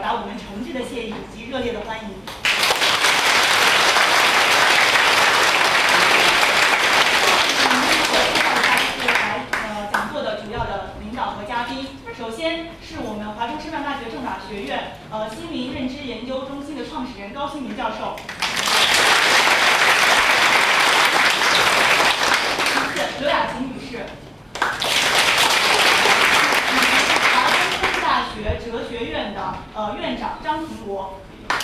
达我们诚挚的谢意以及热烈的欢迎。讲座的主要的领导和嘉宾，首先是我们华中师范大学政法学院心灵认知研究中心的创始人高新民教授。其次，刘雅琴女士。华中科技大学哲学院的院长张平国。华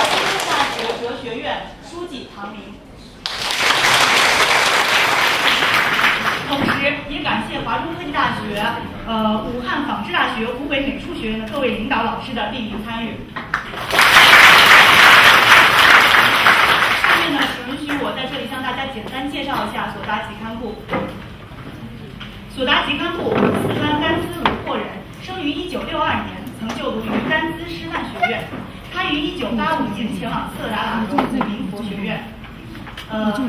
中科技大学哲学院书记唐明。同时，也感谢华中科技大学、武汉纺织大学、湖北美术学院的各位领导老师的莅临参与。下面呢，请允许我在这里向大家简单介绍一下索达吉堪布。索达吉堪布，四川甘孜鲁霍人，生于1962年，曾就读于甘孜师范学院。他于1985年前往色达拉荣武明佛学院，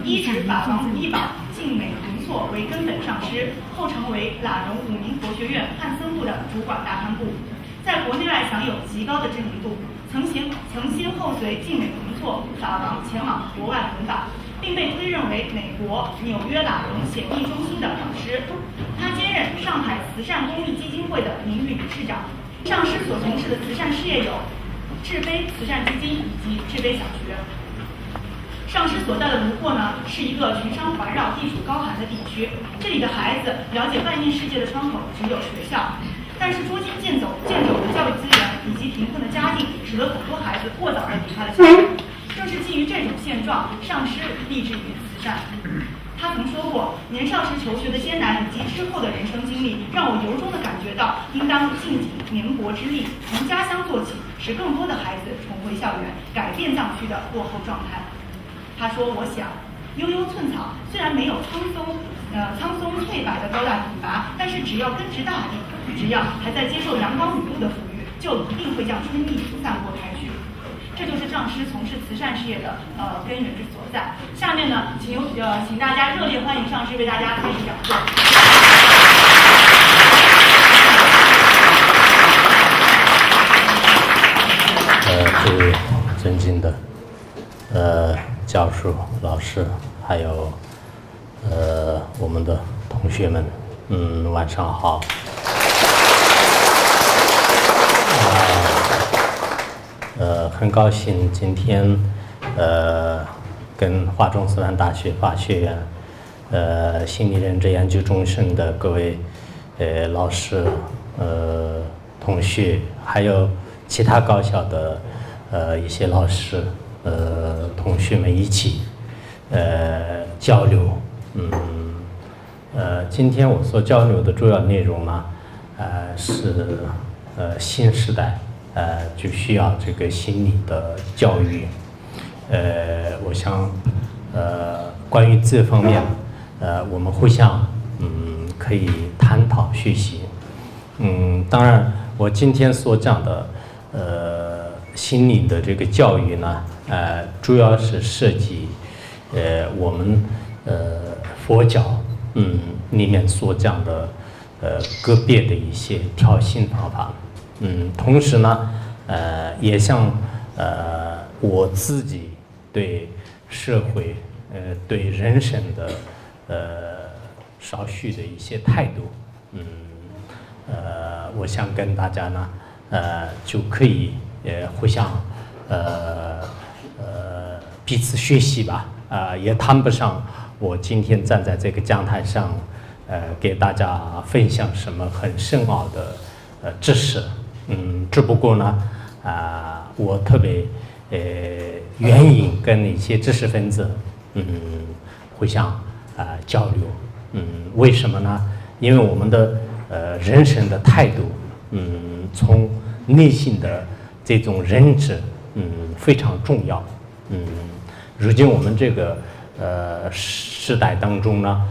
依止法王如意宝、净美银错为根本上师，后成为喇荣武明佛学院汉僧部的主管大堪布，在国内外享有极高的知名度，曾先后随净美银错法王前往国外弘法，并被推认为美国纽约喇荣显义中心的导师。他兼任上海慈善公益基金会的名誉理事长。上师所从事的慈善事业有智悲慈善基金以及智悲小学。上师所在的卢霍呢，是一个群山环绕、地处高寒的地区，这里的孩子了解外面世界的窗口只有学校，但是捉襟见肘的教育资源以及贫困的家境，使得很多孩子过早地离开了校园。正是基于这种现状，上师立志于慈善。他曾说过，年少时求学的艰难以及之后的人生经历，让我由衷地感觉到应当尽己绵薄之力，从家乡做起，使更多的孩子重回校园，改变藏区的落后状态。他说：“我想，悠悠寸草虽然没有苍松翠柏的高大挺拔，但是只要根植大地，只要还在接受阳光雨露的抚育，就一定会将春意散播开去。这就是上师从事慈善事业的根源之所在。下面呢，请大家热烈欢迎上师为大家开始讲座。”各位尊敬的教授、老师，还有我们的同学们，晚上好。很高兴今天跟华中师范大学法学院心理认知研究中心的各位老师、同学，还有其他高校的一些老师、同学们一起交流。今天我所交流的主要内容呢，是新时代就需要这个心理的教育。我想关于这方面我们互相可以探讨学习。当然我今天所讲的心理的这个教育呢，主要是涉及我们佛教里面所讲的个别的一些调心方法。同时呢，也像我自己对社会对人生的少许的一些态度，我想跟大家呢就可以互相彼此学习吧。也谈不上我今天站在这个讲台上给大家分享什么很深奥的知识。只不过呢，我特别愿意跟一些知识分子互相交流。为什么呢？因为我们的人生的态度，从内心的这种认知，非常重要。如今我们这个时代当中呢，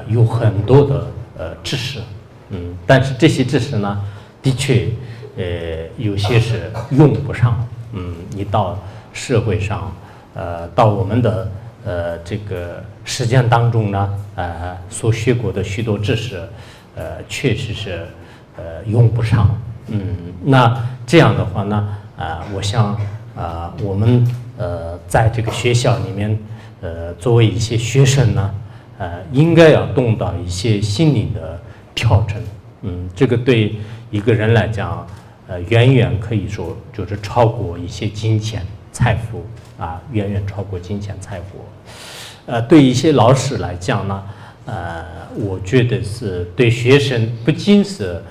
有很多的知识，但是这些知识呢，的确有些是用不上。你到社会上，到我们的这个实践当中呢，所学过的许多知识，确实是用不上。那这样的话呢，我想我们在这个学校里面，作为一些学生呢，应该要动到一些心理的调整。这个对一个人来讲，远远可以说就是超过一些金钱财富远远超过金钱财富。对一些老师来讲呢，我觉得是对学生不仅是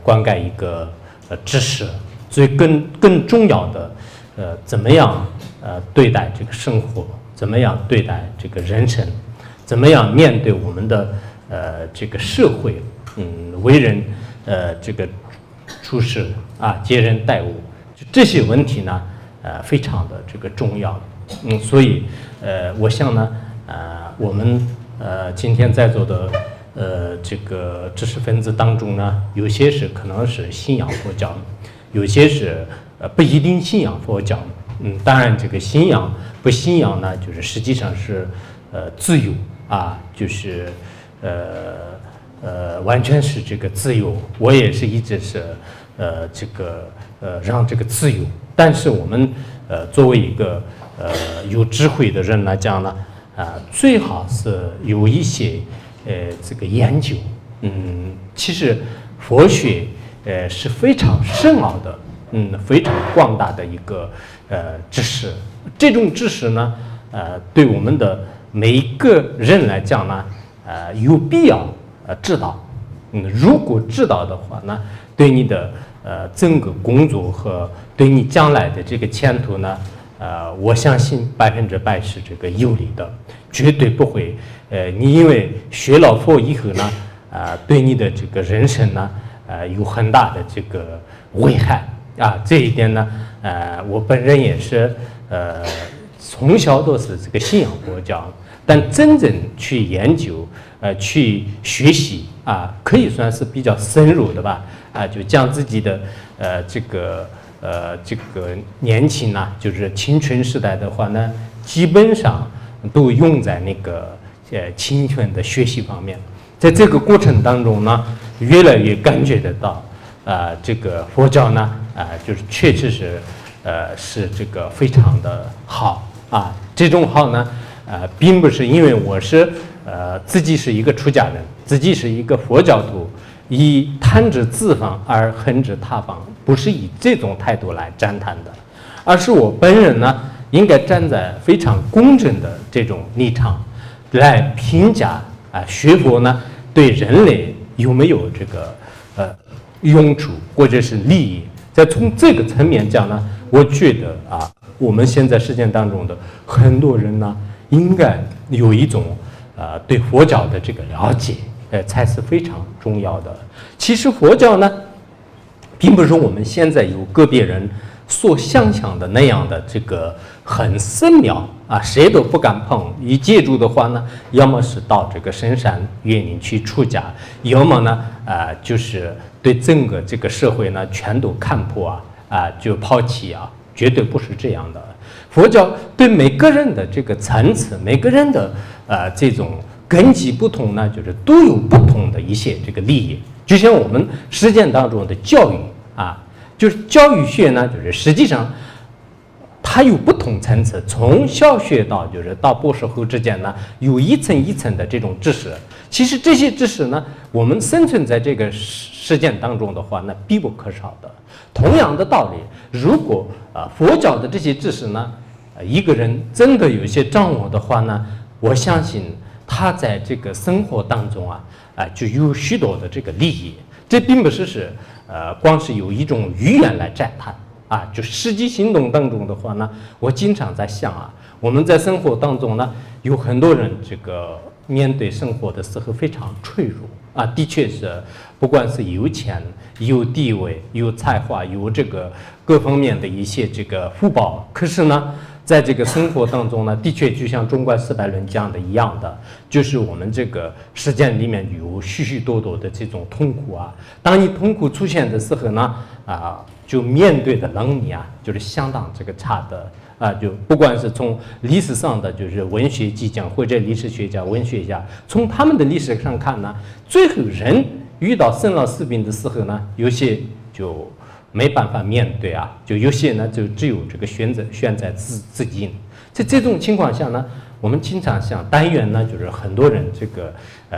灌溉一个知识，最更重要的怎么样对待这个生活，怎么样对待这个人生，怎么样面对我们的这个社会，为人这个处事接人待物，就这些问题呢非常的这个重要。所以我想呢我们今天在座的这个知识分子当中呢，有些是可能是信仰佛教，有些是不一定信仰佛教。当然这个信仰不信仰呢，就是实际上是自由就是完全是这个自由。我也是一直是这个让这个自由，但是我们作为一个有智慧的人来讲呢，最好是有一些这个研究。其实佛学是非常深奥的，非常广大的一个知识。这种知识呢，对我们的每一个人来讲呢，有必要知道。如果知道的话呢，对你的整个工作和对你将来的这个前途呢，我相信100%是这个有利的，绝对不会你因为学了佛以后呢，对你的这个人生呢，有很大的这个危害这一点呢，我本人也是从小都是这个信仰佛教，但真正去研究去学习可以算是比较深入的吧，就将自己的这个年轻就是青春时代的话呢，基本上都用在那个青春的学习方面。在这个过程当中呢，越来越感觉得到这个佛教呢就是确实是这个非常的好这种好呢并不是因为我是自己是一个出家人，自己是一个佛教徒，以贪之自方而恨之他方，不是以这种态度来赞叹的，而是我本人呢应该站在非常公正的这种立场来评价学佛呢对人类有没有这个用处或者是利益。在从这个层面讲呢，我觉得我们现在实践当中的很多人呢，应该有一种对佛教的这个了解，才是非常重要的。其实佛教呢，并不是我们现在有个别人所想象的那样的这个很深妙谁都不敢碰。一接触的话呢，要么是到这个深山园林去出家，要么呢就是对整个这个社会呢全都看破就抛弃绝对不是这样的。佛教对每个人的这个层次，每个人的这种根基不同呢，就是都有不同的一些这个利益。就像我们实践当中的教育就是教育学呢，就是实际上它有不同层次，从小学到博士后之间呢，有一层一层的这种知识。其实这些知识呢，我们生存在这个实践当中的话，那必不可少的。同样的道理，如果佛教的这些知识呢，一个人真的有些掌握的话呢，我相信他在这个生活当中就有许多的这个利益。这并不是光是有一种语言来赞叹就实际行动当中的话呢，我经常在想我们在生活当中呢，有很多人这个面对生活的时候非常脆弱的确是，不管是有钱、有地位、有才华、有这个各方面的一些这个福报，可是呢，在这个生活当中呢，的确就像《中观400论》讲的一样的，就是我们这个实践里面有许许多多的这种痛苦当你痛苦出现的时候呢，就面对的能力就是相当这个差的就不管是从历史上的就是文学技匠或者历史学家、文学家，从他们的历史上看呢，最后人遇到生老死病的时候呢，有些就没办法面对啊，就有些呢就只有这个选在自尽。在这种情况下呢，我们经常想单元呢，就是很多人这个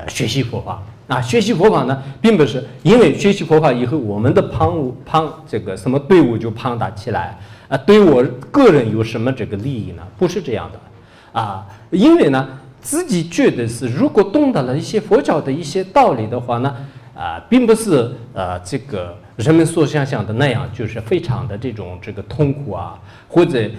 学习佛法啊，学习佛法呢，并不是因为学习佛法以后我们的这个什么队伍就庞大起来啊，对我个人有什么这个利益呢？不是这样的啊，因为呢自己觉得是如果懂得了一些佛教的一些道理的话呢，并不是这个人们所想象的那样，就是非常的这个痛苦啊，或者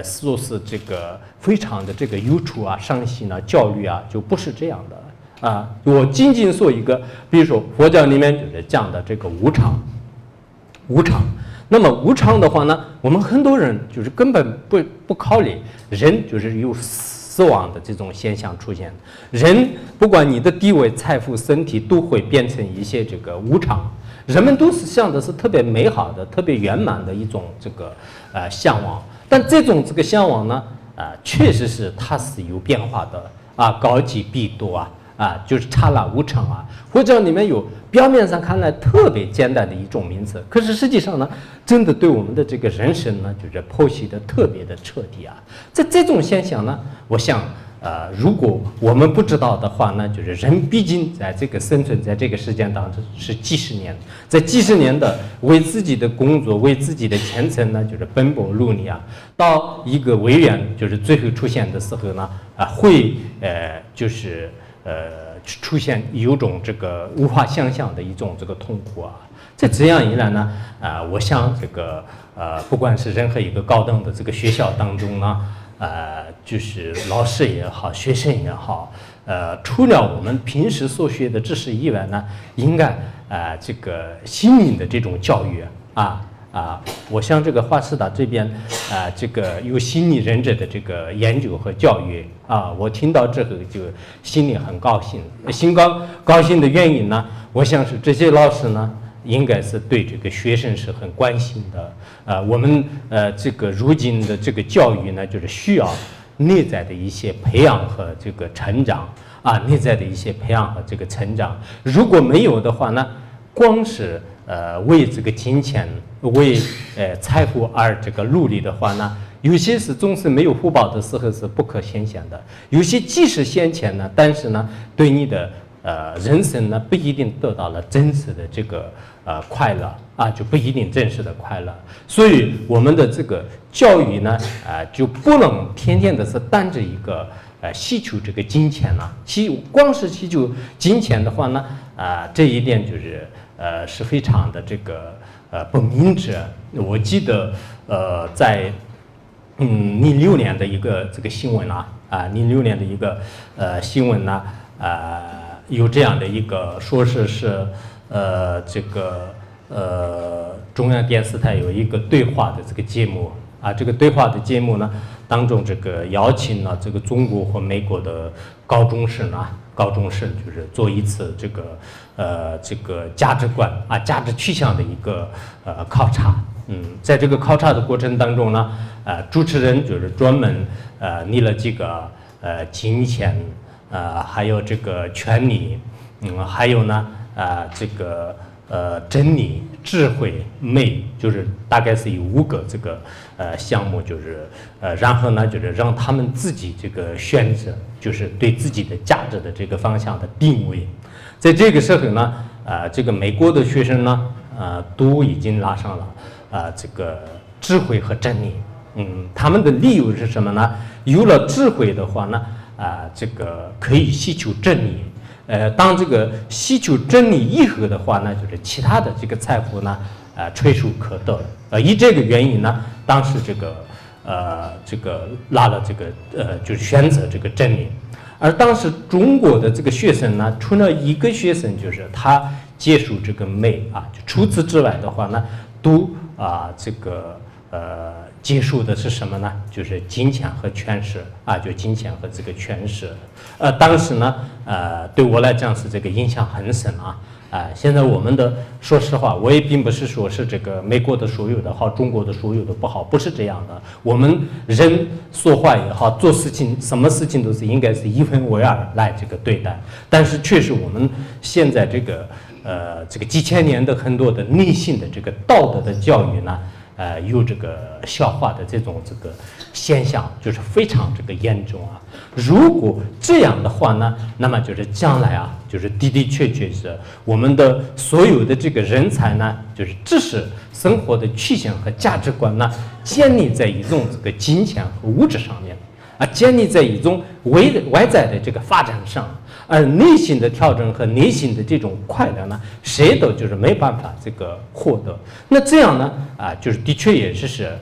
说是这个非常的这个忧愁啊、伤心啊、焦虑啊，就不是这样的啊。我仅仅说一个，比如说佛教里面就是讲的这个无常。那么无常的话呢，我们很多人就是根本不考虑人就是有死亡的这种现象出现，人不管你的地位、财富、身体，都会变成一些这个无常。人们都是想的是特别美好的、特别圆满的一种这个向往，但这种这个向往呢，确实是它是有变化的啊，高极必多啊，就是刹那无常啊。佛教里面有表面上看来特别简单的一种名词，可是实际上呢，真的对我们的这个人生呢，就是剖析的特别的彻底啊。在这种现象呢，我想。如果我们不知道的话呢，就是人毕竟在这个生存在这个时间当中是几十年，在几十年的为自己的工作、为自己的前程呢，就是奔波努力啊，到一个违缘就是最后出现的时候呢，会就是出现有种这个无法想象的一种这个痛苦啊。在这样一来呢，我想这个不管是任何一个高等的这个学校当中呢。就是老师也好，学生也好，除了我们平时所学的知识以外呢，应该这个心灵的这种教育我像这个华师大这边这个有心理忍者的这个研究和教育我听到这个就心里很高兴。高兴的原因呢，我想是这些老师呢。应该是对这个学生是很关心的，我们这个如今的这个教育呢，就是需要内在的一些培养和这个成长内在的一些培养和这个成长，如果没有的话呢，光是为这个金钱、为财富而这个努力的话呢，有些是总是没有福报的时候是不可显现的，有些即使现前呢，但是呢，对你的人生呢不一定得到了真实的这个快乐就不一定真实的快乐。所以我们的这个教育呢就不能天天的是单着一个希求这个金钱了，光是希求金钱的话呢这一点就是是非常的这个不明智。我记得在06年的一个这个新闻06年的一个新闻呢有这样的一个说是这个中央电视台有一个对话的这个节目这个对话的节目呢当中这个邀请了这个中国和美国的高中生就是做一次这个价值观价值取向的一个考察。在这个考察的过程当中呢主持人就是专门拟了几个金钱还有这个权利还有呢这个真理、智慧、美，就是大概是有5个这个项目，就是然后呢就是让他们自己这个选择，就是对自己的价值的这个方向的定位。在这个时候呢这个美国的学生呢都已经拿上了这个智慧和真理。他们的理由是什么呢？有了智慧的话呢这个可以希求真理。当这个希求真理以后的话呢，就是其他的这个财富呢，垂手可得。以这个原因呢，当时这个拿了这个就是选择这个真理。而当时中国的这个学生呢，除了一个学生就是他接受这个美就除此之外的话呢，都这个接受的是什么呢？就是金钱和权势就金钱和这个权势。当时呢对我来讲是这个印象很深现在我们的说实话，我也并不是说是这个美国的所有的好，中国的所有的不好，不是这样的。我们人说话也好，做事情什么事情都是应该是1分为2来这个对待。但是确实我们现在这个这个几千年的很多的内心的这个道德的教育呢，有这个消化的这种这个现象，就是非常这个严重啊。如果这样的话呢，那么就是将来啊，就是的的确确是我们的所有的这个人才呢，就是知识、生活的趋向和价值观呢，建立在一种这个金钱和物质上面啊，建立在一种外在的这个发展上。而内心的调整和内心的这种快乐呢，谁都就是没办法这个获得。那这样呢，就是的确也是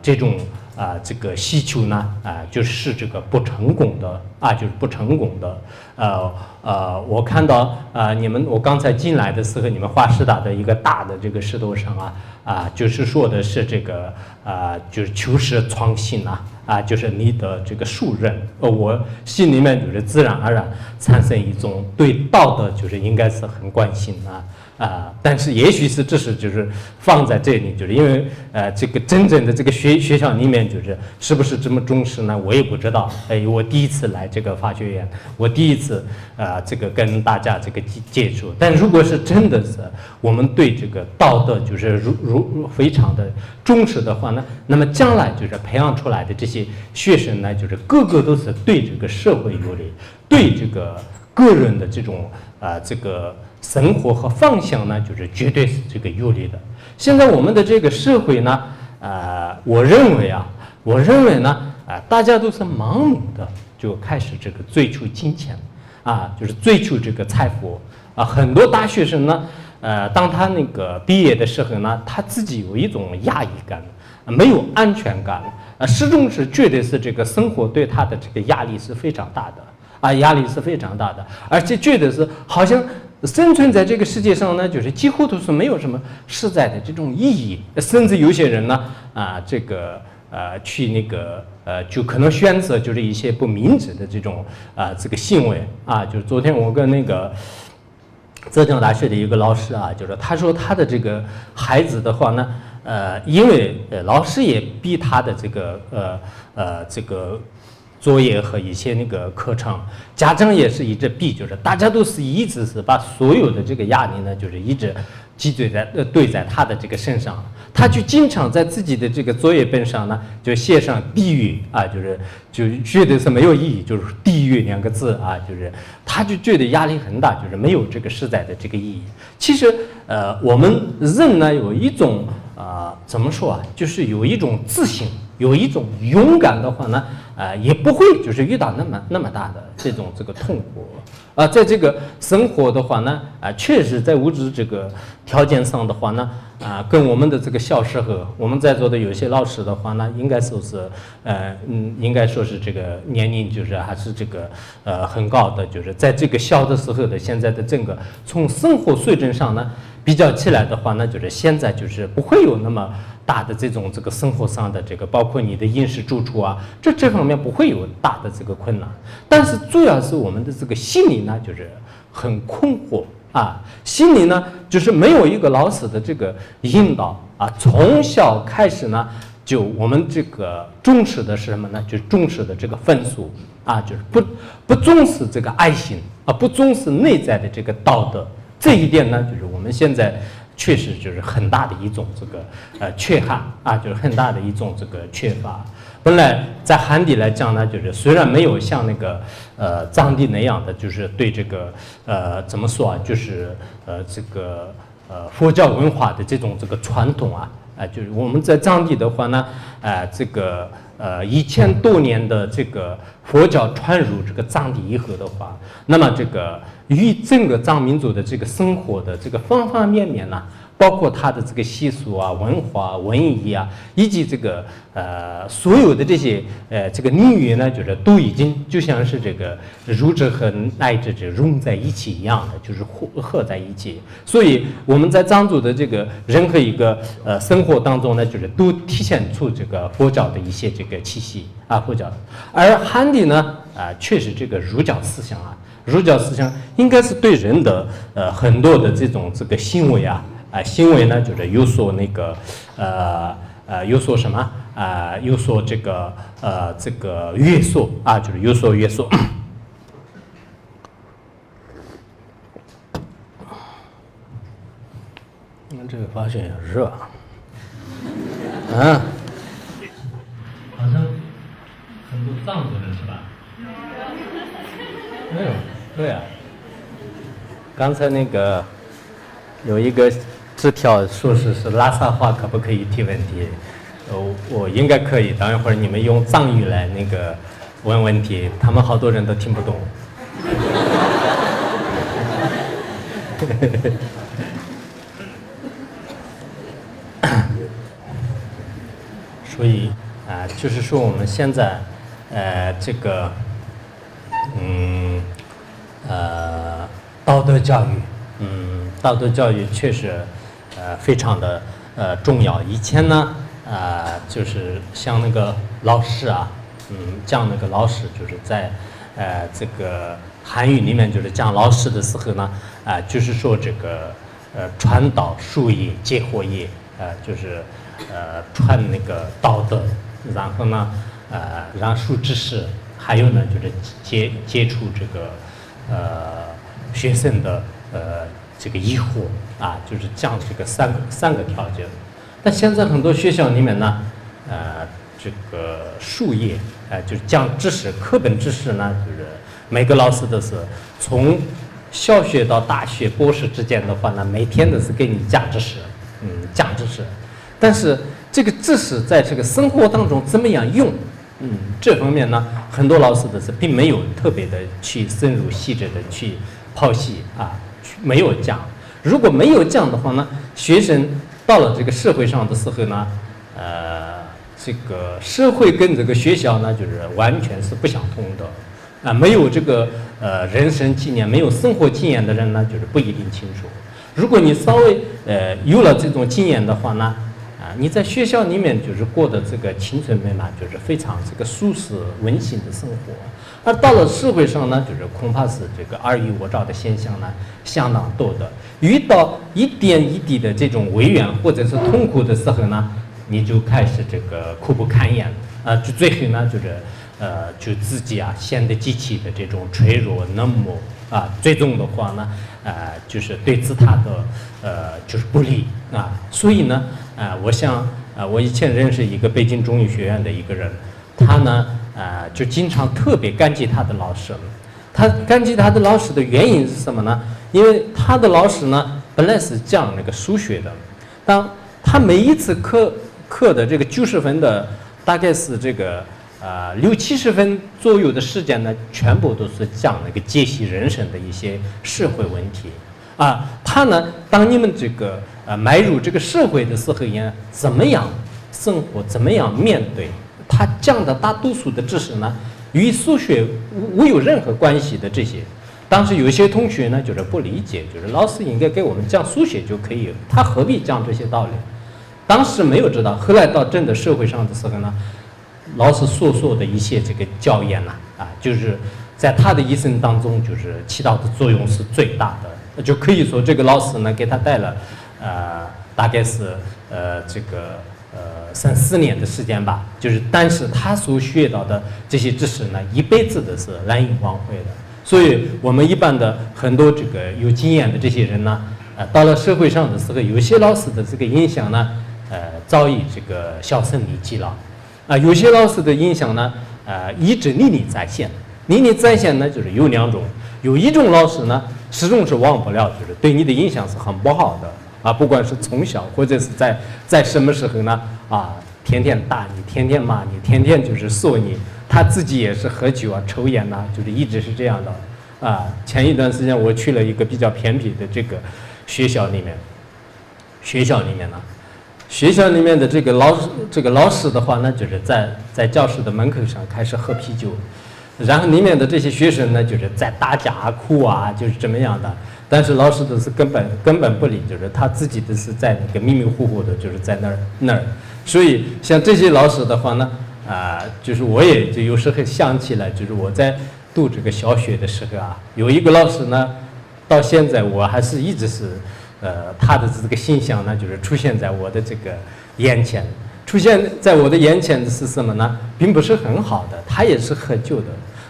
这种这个需求呢，就是这个不成功的就是不成功的。我看到我刚才进来的时候，你们华师大的一个大的这个石头上就是说的是这个就是求实创新就是你的这个树人，我心里面就是自然而然产生一种对道德就是应该是很关心但是也许是这是就是放在这里，就是因为这个真正的这个学校里面是不是这么重视呢？我也不知道。我第一次来这个法学院，我第一次这个跟大家这个接触。但如果是真的是我们对这个道德就是非常的重视的话呢，那么将来就是培养出来的这些学生呢，就是个个都是对这个社会有利，对这个个人的这种这个生活和方向呢，就是绝对是这个有利的。现在我们的这个社会呢，我认为呢，大家都是盲目的就开始这个追求金钱，就是追求这个财富很多大学生呢，当他那个毕业的时候呢，他自己有一种压抑感，没有安全感，始终是觉得是这个生活对他的这个压力是非常大的压力是非常大的，而且觉得是好像生存在这个世界上呢，就是几乎都是没有什么实在的这种意义，甚至有些人呢，这个去那个就可能选择就是一些不明智的这种这个行为就是昨天我跟那个浙江大学的一个老师就是他说他的这个孩子的话呢，因为老师也逼他的这个这个作业和一些那个课程，家长也是一直逼，就是大家都是一直是把所有的这个压力呢，就是一直积堆在对在他的这个身上，他就经常在自己的这个作业本上呢，就写上地狱就觉得是没有意义，就是地狱2个字就是他就觉得压力很大，就是没有这个实在的这个意义。其实我们人呢有一种怎么说就是有一种自信，有一种勇敢的话呢，也不会就是遇到那么大的这种这个痛苦在这个生活的话呢，确实在物质这个条件上的话呢，跟我们的这个小时候，我们在座的有些老师的话呢，应该说是应该说是这个年龄就是还是这个很高的，就是在这个小的时候的现在的整个从生活水准上呢比较起来的话呢，就是现在就是不会有那么大的这种这个生活上的这个，包括你的饮食住处这方面不会有大的这个困难，但是主要是我们的这个心理呢，就是很困惑心里呢就是没有一个老师的这个引导从小开始呢，就我们这个重视的是什么呢？就重视的这个分数就是不重视这个爱心不重视内在的这个道德，这一点呢，就是我们现在确实就是很大的一种这个缺憾就是很大的一种这个缺乏。本来在汉地来讲呢，就是虽然没有像那个藏地那样的，就是对这个怎么说就是这个佛教文化的这种这个传统就是我们在藏地的话呢，这个1000多年的这个佛教传入这个藏地以后的话，那么这个与整个藏民族的这个生活的这个方方面面呢，包括它的这个习俗文化、文艺以及这个所有的这些这个领域呢，就是都已经就像是这个乳汁和奶汁就融在一起一样的，就是合在一起。所以我们在藏族的这个任何一个生活当中呢，就是都体现出这个佛教的一些这个气息佛教。而汉地呢确实这个儒教思想儒教思想应该是对人的很多的这种这个行为行为呢，就是有所那个有所什么有所这个这个约束就是有所约束。这个发现热啊，好像很多藏族人是吧？没有，对啊。刚才那个有一个纸条说是拉萨话可不可以提问题？我应该可以。等一会儿你们用藏语来那个问问题，他们好多人都听不懂。所以就是说我们现在这个道德教育，道德教育确实非常的重要。以前呢就是像那个老师啊，讲那个老师就是在这个韩语里面就是讲老师的时候呢，就是说这个传导术业解惑业，就是传那个道德，然后呢让述知识，还有呢就是接触这个学生的这个疑惑啊，就是讲这个三个条件。但现在很多学校里面呢，这个术业就是讲知识，课本知识呢，就是每个老师都是从小学到大学博士之间的话呢，每天都是给你讲知识，讲知识。但是这个知识在这个生活当中怎么样用，这方面呢，很多老师都是并没有特别的去深入细致的去剖析啊，没有讲。如果没有讲的话呢，学生到了这个社会上的时候呢，这个社会跟这个学校呢，就是完全是不相通的，没有这个人生经验、没有生活经验的人呢，就是不一定清楚。如果你稍微有了这种经验的话呢，你在学校里面就是过的这个青春美满，就是非常这个舒适温馨的生活。而到了社会上呢，就是恐怕是这个尔虞我诈的现象呢相当多的。遇到一点一滴的这种委怨或者是痛苦的时候呢，你就开始这个苦不堪言就最后呢就是就自己显得极其的这种脆弱冷漠最终的话呢就是对自他的就是不利所以呢我想我以前认识一个北京中医学院的一个人，他呢就经常特别感激他的老师。他感激他的老师的原因是什么呢？因为他的老师呢本来是讲那个数学的，当他每一次课的这个90分的，大概是这个60-70分左右的时间呢，全部都是讲那个解析人生的一些社会问题他呢，当你们这个迈入这个社会的时候也怎么样生活，怎么样面对，他讲的大多数的知识呢，与数学无有任何关系的这些。当时有些同学呢就是不理解，就是老师应该给我们讲数学就可以，他何必讲这些道理？当时没有知道，后来到真的社会上的时候呢，老师所说的一些这个教研呢就是在他的一生当中就是起到的作用是最大的，就可以说这个老师呢给他带了大概是这个3-4年的时间吧，就是但是他所学到的这些知识呢，一辈子都是难以忘怀的。所以我们一般的很多这个有经验的这些人呢，到了社会上的时候，有些老师的这个影响呢，早已这个销声匿迹了，有些老师的影响呢，一直历历在现。历历在现呢，就是有2种，有一种老师呢，始终是忘不了，就是对你的影响是很不好的不管是从小或者是在什么时候呢天天打你，天天骂你，天天就是说你。他自己也是喝酒抽烟就是一直是这样的前一段时间我去了一个比较偏僻的这个学校里面呢，学校里面的这个老师的话呢，就是在教室的门口上开始喝啤酒，然后里面的这些学生呢，就是在打架哭就是这么样的。但是老师都是根本不理，就是他自己都是在那个迷迷糊糊的，就是在那儿。所以像这些老师的话呢。就是我也就有时候想起来，就是我在读这个小学的时候有一个老师呢，到现在我还是一直是，他的这个形象呢，就是出现在我的这个眼前。出现在我的眼前的是什么呢？并不是很好的，他也是喝酒的。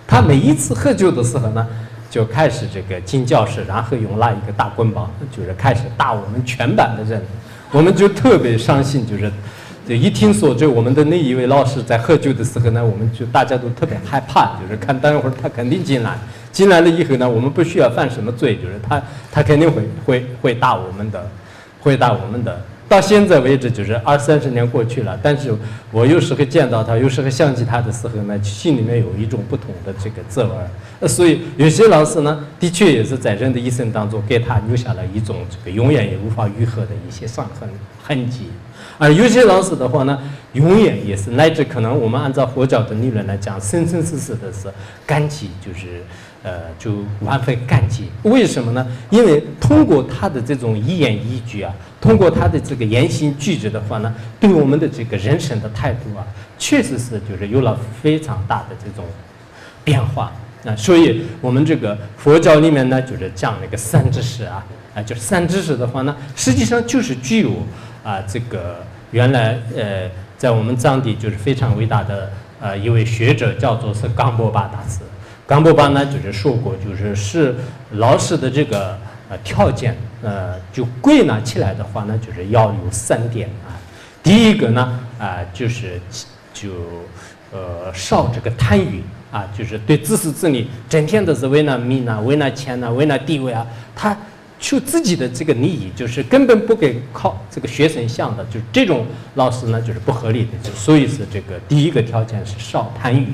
他每一次喝酒的时候呢，就开始这个进教室，然后用那一个大棍棒，就是开始打我们全班的人。我们就特别伤心，就是一听说这我们的那一位老师在喝酒的时候呢，我们就大家都特别害怕，就是看等一会儿他肯定进来了以后呢，我们不需要犯什么罪，就是他肯定会打我们的，会打我们的。到现在为止，就是20-30年过去了，但是我有时候见到他，有时候想起他的时候呢，心里面有一种不同的这个滋味。所以有些老师呢，的确也是在人的一生当中给他留下了一种这个永远也无法愈合的一些伤痕迹。而有些老师的话呢，永远也是乃至可能我们按照佛教的理论来讲，生生世世的是感激，就完全感激。为什么呢？因为通过他的这种一言一句啊，通过他的这个言行举止的话呢，对我们的这个人生的态度啊，确实是就是有了非常大的这种变化。所以我们这个佛教里面呢，就是讲那个三知识就是三知识的话呢，实际上就是具有这个原来在我们藏地就是非常伟大的一位学者，叫做是冈波巴大师。冈波巴呢就是说过，就是老师的这个条件就归纳起来的话呢，就是要有3点第一个呢少这个贪欲就是对自私自利，整天都是为了名为了钱为了地位他就自己的这个利益，就是根本不给靠这个学生想的，就是这种老师呢就是不合理的，所以是这个第一个条件是少贪欲。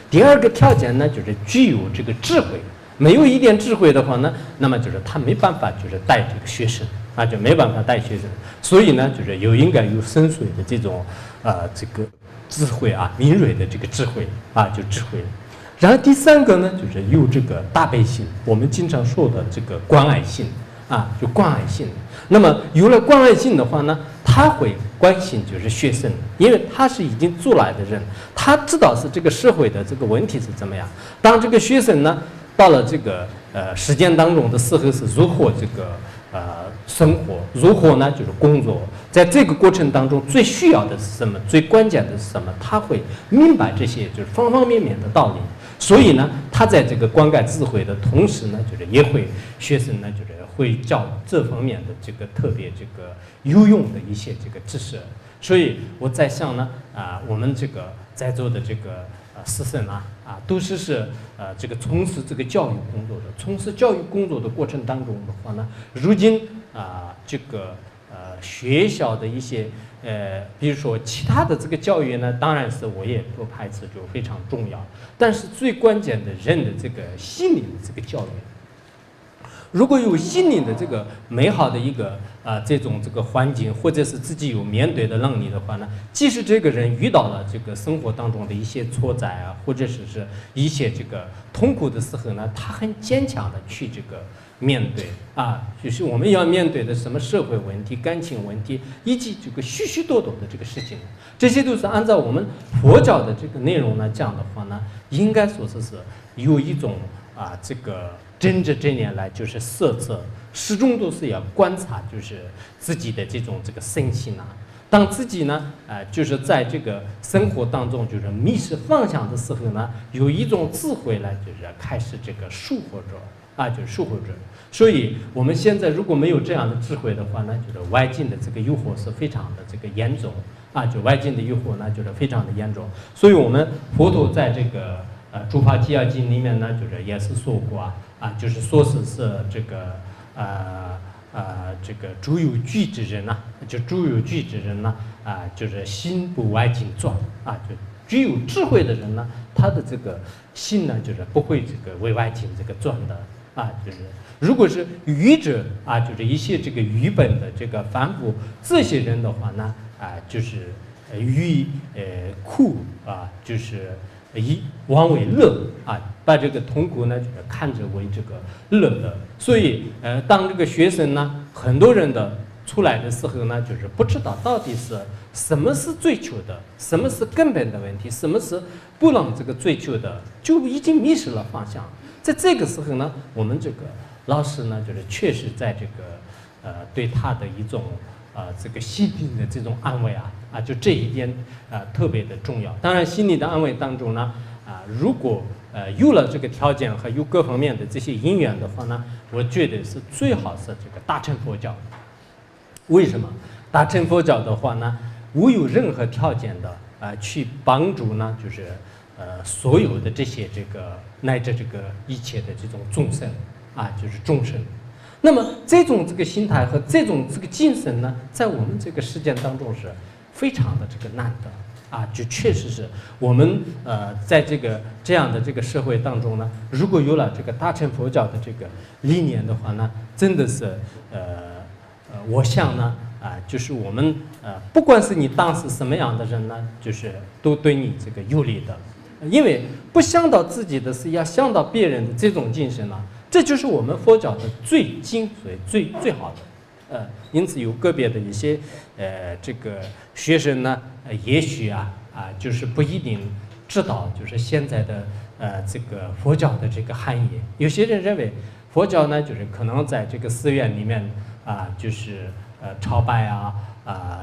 第二个条件呢就是具有这个智慧，没有一点智慧的话呢，那么就是他没办法就是带这个学生就没办法带学生，所以呢就是应该有深邃的这种这个智慧敏锐的这个智慧就智慧。然后第3个呢就是有这个大悲心，我们经常说的这个关爱心就关爱心。那么有了关爱心的话呢，他会关心就是学生，因为他是已经出来的人，他知道是这个社会的这个问题是怎么样。当这个学生呢到了这个实践当中的时候，是如何这个生活，如何呢就是工作，在这个过程当中最需要的是什么，最关键的是什么，他会明白这些就是方方面面的道理。所以呢，他在这个灌溉智慧的同时呢，就是也会学生呢，就是会教这方面的这个特别这个有用的一些这个知识。所以我在想呢，我们这个在座的这个师生都是这个从事这个教育工作的，从事教育工作的过程当中的话呢，如今这个学校的一些比如说其他的这个教育呢，当然是我也不排斥，就非常重要。但是最关键的人的这个心灵的这个教育，如果有心灵的这个美好的一个这种这个环境，或者是自己有面对的能力的话呢，即使这个人遇到了这个生活当中的一些挫折或者是一些这个痛苦的时候呢，他很坚强的去这个面对就是我们要面对的什么社会问题、感情问题，以及这个许许多多的这个事情，这些都是按照我们佛教的这个内容呢讲的话呢，应该说是有一种这个真年来就是设置，始终都是要观察，就是自己的这种这个身心当自己呢就是在这个生活当中就是迷失方向的时候呢，有一种智慧呢，就是开始这个疏忽着就是疏忽着。所以我们现在如果没有这样的智慧的话呢，就是外境的这个诱惑是非常的这个严重就外境的诱惑呢就是非常的严重。所以我们佛陀在这个诸法纪要经里面呢，就是也是说过就是说是这个这个诸有具之人就诸有具之人呢就是心不外境转就具有智慧的人呢，他的这个心呢就是不会这个为外境这个转的就是如果是愚者就是一些这个愚笨的这个凡夫这些人的话呢就是愚苦就是以往为乐把这个痛苦呢就是看着为这个乐的。所以当这个学生呢，很多人的出来的时候呢，就是不知道到底是什么是追求的，什么是根本的问题，什么是不能这个追求的，就已经迷失了方向。在这个时候呢，我们这个老师呢，就是确实在这个对他的一种这个心灵的这种安慰就这一点特别的重要。当然，心理的安慰当中呢如果有了这个条件和有各方面的这些因缘的话呢，我觉得是最好是这个大乘佛教。为什么？大乘佛教的话呢，无有任何条件的去帮助呢，就是所有的这些这个乃至这个一切的这种众生就是众生。那么这种这个心态和这种这个精神呢，在我们这个实践当中是非常的这个难得。就确实是我们在这样的这个社会当中呢，如果有了这个大乘佛教的这个理念的话呢，真的是我想呢就是我们不管是你当时什么样的人呢，就是都对你这个有利的，因为不想到自己的事，要想到别人的这种精神呢，这就是我们佛教的最精髓、最好的。因此有个别的一些这个学生呢，也许就是不一定知道就是现在的这个佛教的这个含义。有些人认为佛教呢，就是可能在这个寺院里面就是朝拜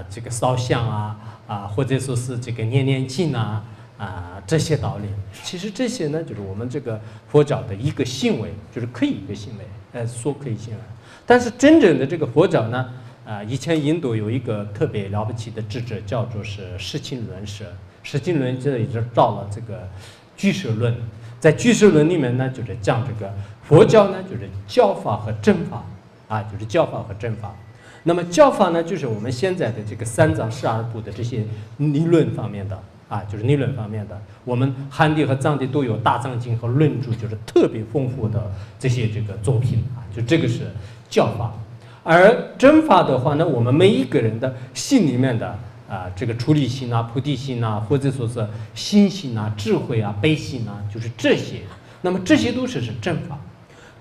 这个烧香或者说是这个念经这些道理。其实这些呢，就是我们这个佛教的一个行为，就是可以一个行为，说可以行为。但是真正的这个佛教呢，以前印度有一个特别了不起的智者，叫做是释经论师。释经论这一直到了这个俱舍论，在俱舍论里面呢，就是讲这个佛教呢，就是教法和正法就是教法和正法。那么教法呢，就是我们现在的这个三藏12部的这些理论方面的就是理论方面的。我们汉地和藏地都有大藏经和论著，就是特别丰富的这些这个作品就这个是教法。而正法的话呢，我们每一个人的心里面的这个出离心菩提心或者说是心性智慧悲心就是这些。那么这些都是正法。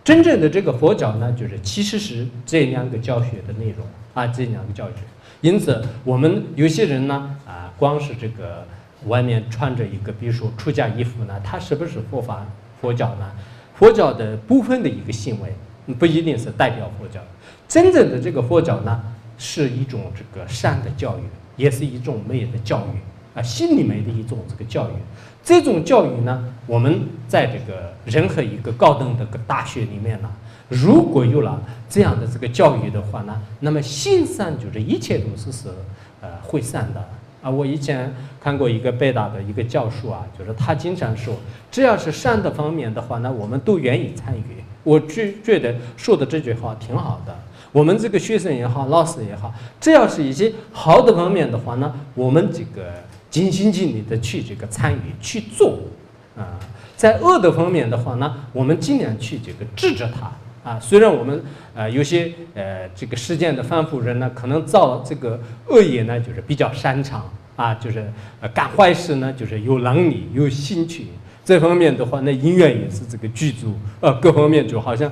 真正的这个佛教呢，就是其实是这两个教学的内容这两个教学。因此我们有些人呢光是这个外面穿着一个比如说出家衣服呢，它是不是佛教呢？佛教的部分的一个行为不一定是代表佛教。真正的这个佛教呢，是一种这个善的教育，也是一种美的教育心里面的一种这个教育。这种教育呢，我们在这个任何一个高等的大学里面呢，如果有了这样的这个教育的话呢，那么心善就是一切都是会善的我以前看过一个北大的一个教授就是他经常说，只要是善的方面的话呢，我们都愿意参与。我觉得说的这句话挺好的。我们这个学生也好，老师也好，只要是一些好的方面的话呢，我们这个尽心尽力的去这个参与去做在恶的方面的话呢，我们尽量去这个制止它虽然我们有些这个世间的凡夫人呢，可能造这个恶业呢，就是比较擅长就是干坏事呢，就是有能力有兴趣。这方面的话，那因缘也是这个具足各方面就好像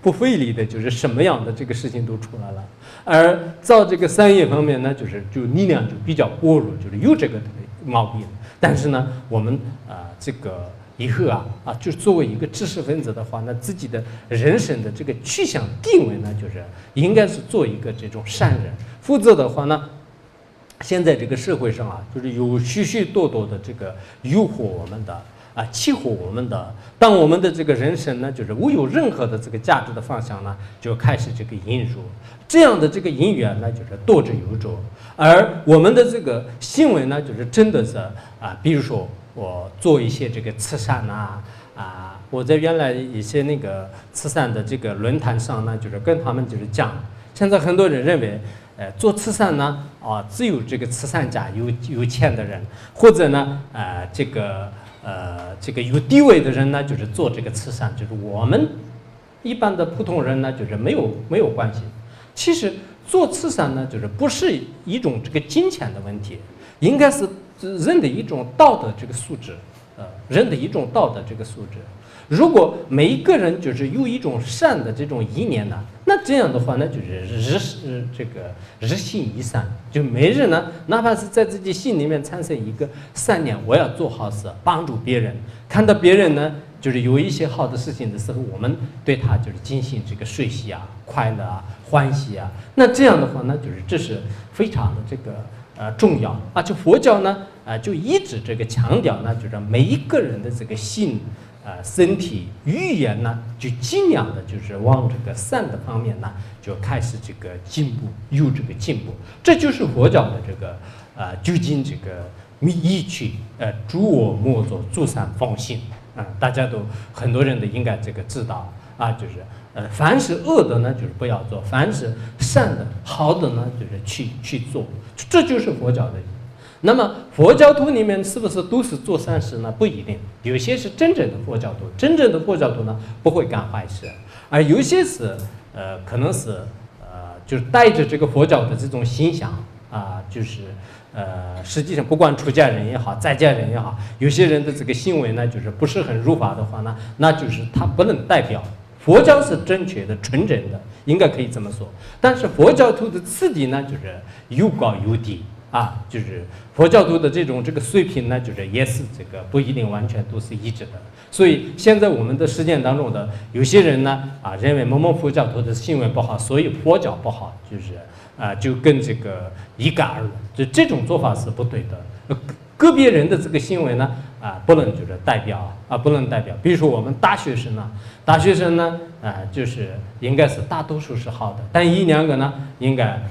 不费力的，就是什么样的这个事情都出来了。而造这个善业方面呢，就力量就比较薄弱，就是有这个毛病。但是呢，我们这个以后就是作为一个知识分子的话呢，自己的人生的这个趋向定位呢，就是应该是做一个这种善人。否则的话呢，现在这个社会上就是有许许多多的这个诱惑我们的欺惑我们的。当我们的这个人生呢，就是无有任何的这个价值的方向呢，就开始这个引入这样的这个因缘呢，就是多之有着。而我们的这个行为呢，就是真的是比如说我做一些这个慈善我在原来一些那个慈善的这个论坛上呢，就是跟他们就是讲，现在很多人认为做慈善呢只有这个慈善家有钱的人，或者呢这个有地位的人呢，就是做这个慈善，就是我们一般的普通人呢，就是没有关系。其实做慈善呢，就是不是一种这个金钱的问题，应该是人的一种道德这个素质，人的一种道德这个素质。如果每一个人就是有一种善的这种意念呢，那这样的话呢，就是日行一善，就每日呢，哪怕是在自己心里面产生一个善念，我要做好事，帮助别人，看到别人呢，就是有一些好的事情的时候，我们对他就是进行这个随喜快乐欢喜那这样的话呢，就是这是非常的这个重要就佛教呢就一直这个强调呢，就是每一个人的这个心身体语言呢，就尽量的就是往这个善的方面呢，就开始这个进步，有这个进步。这就是佛教的这个究竟这个意趣，诸我莫作，诸善奉行大家都很多人都应该这个知道就是凡是恶的呢，就是不要做；凡是善的、好的呢，就是去做。这就是佛教的。那么佛教徒里面是不是都是做善事呢？不一定，有些是真正的佛教徒，真正的佛教徒呢不会干坏事，而有些是可能是就是带着这个佛教的这种形象就是实际上不管出家人也好，在家人也好，有些人的这个行为呢，就是不是很如法的话呢，那就是他不能代表佛教是正确的、纯正的，应该可以这么说。但是佛教徒的次第呢，就是有高有低。就是佛教徒的这个水平呢，就是也是这个不一定完全都是一致的。所以现在我们的实践当中的有些人呢，认为某某佛教徒的行为不好，所以佛教不好，就是就跟这个一概而论，就这种做法是不对的。个别人的这个行为呢，不能就是代表不能代表。比如说我们大学生呢，就是应该是大多数是好的，但一两个呢，应该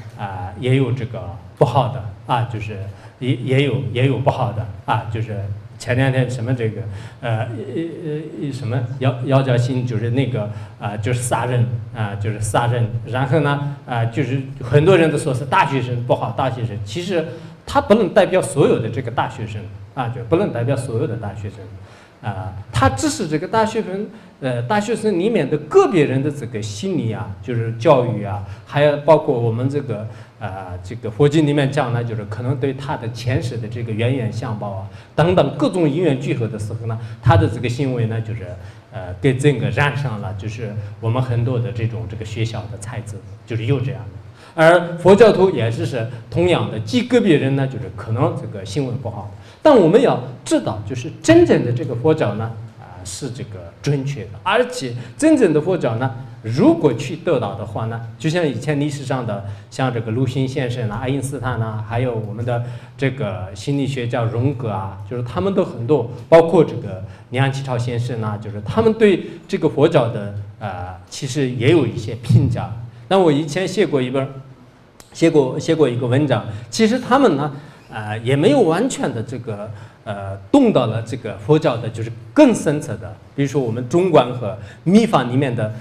也有这个不好的就是也有不好的就是前两天什么这个什么姚家兴就是那个就是杀人就是杀人，然后呢就是很多人都说是大学生不好，大学生其实他不能代表所有的这个大学生就不能代表所有的大学生他只是这个大学生里面的个别人的这个心理就是教育还有包括我们这个佛经里面讲呢，就是可能对他的前世的这个冤冤相报等等各种因缘聚合的时候呢，他的这个行为呢，就是给整个染上了，就是我们很多的这个学校的才子，就是有这样的。而佛教徒也是同样的，极个别人呢，就是可能这个行为不好，但我们要知道，就是真正的这个佛教呢，是这个准确的，而且真正的佛教呢，如果去得到的话呢，就像以前历史上的像这个鲁迅先生爱因斯坦还有我们的这个心理学家荣格就是他们都很多，包括这个梁启超先生就是他们对这个佛教的其实也有一些评价。那我以前写过一个文章，其实他们呢也没有完全的这个动到了这个佛教的就是更深层的，比如说我们中观和密法里面的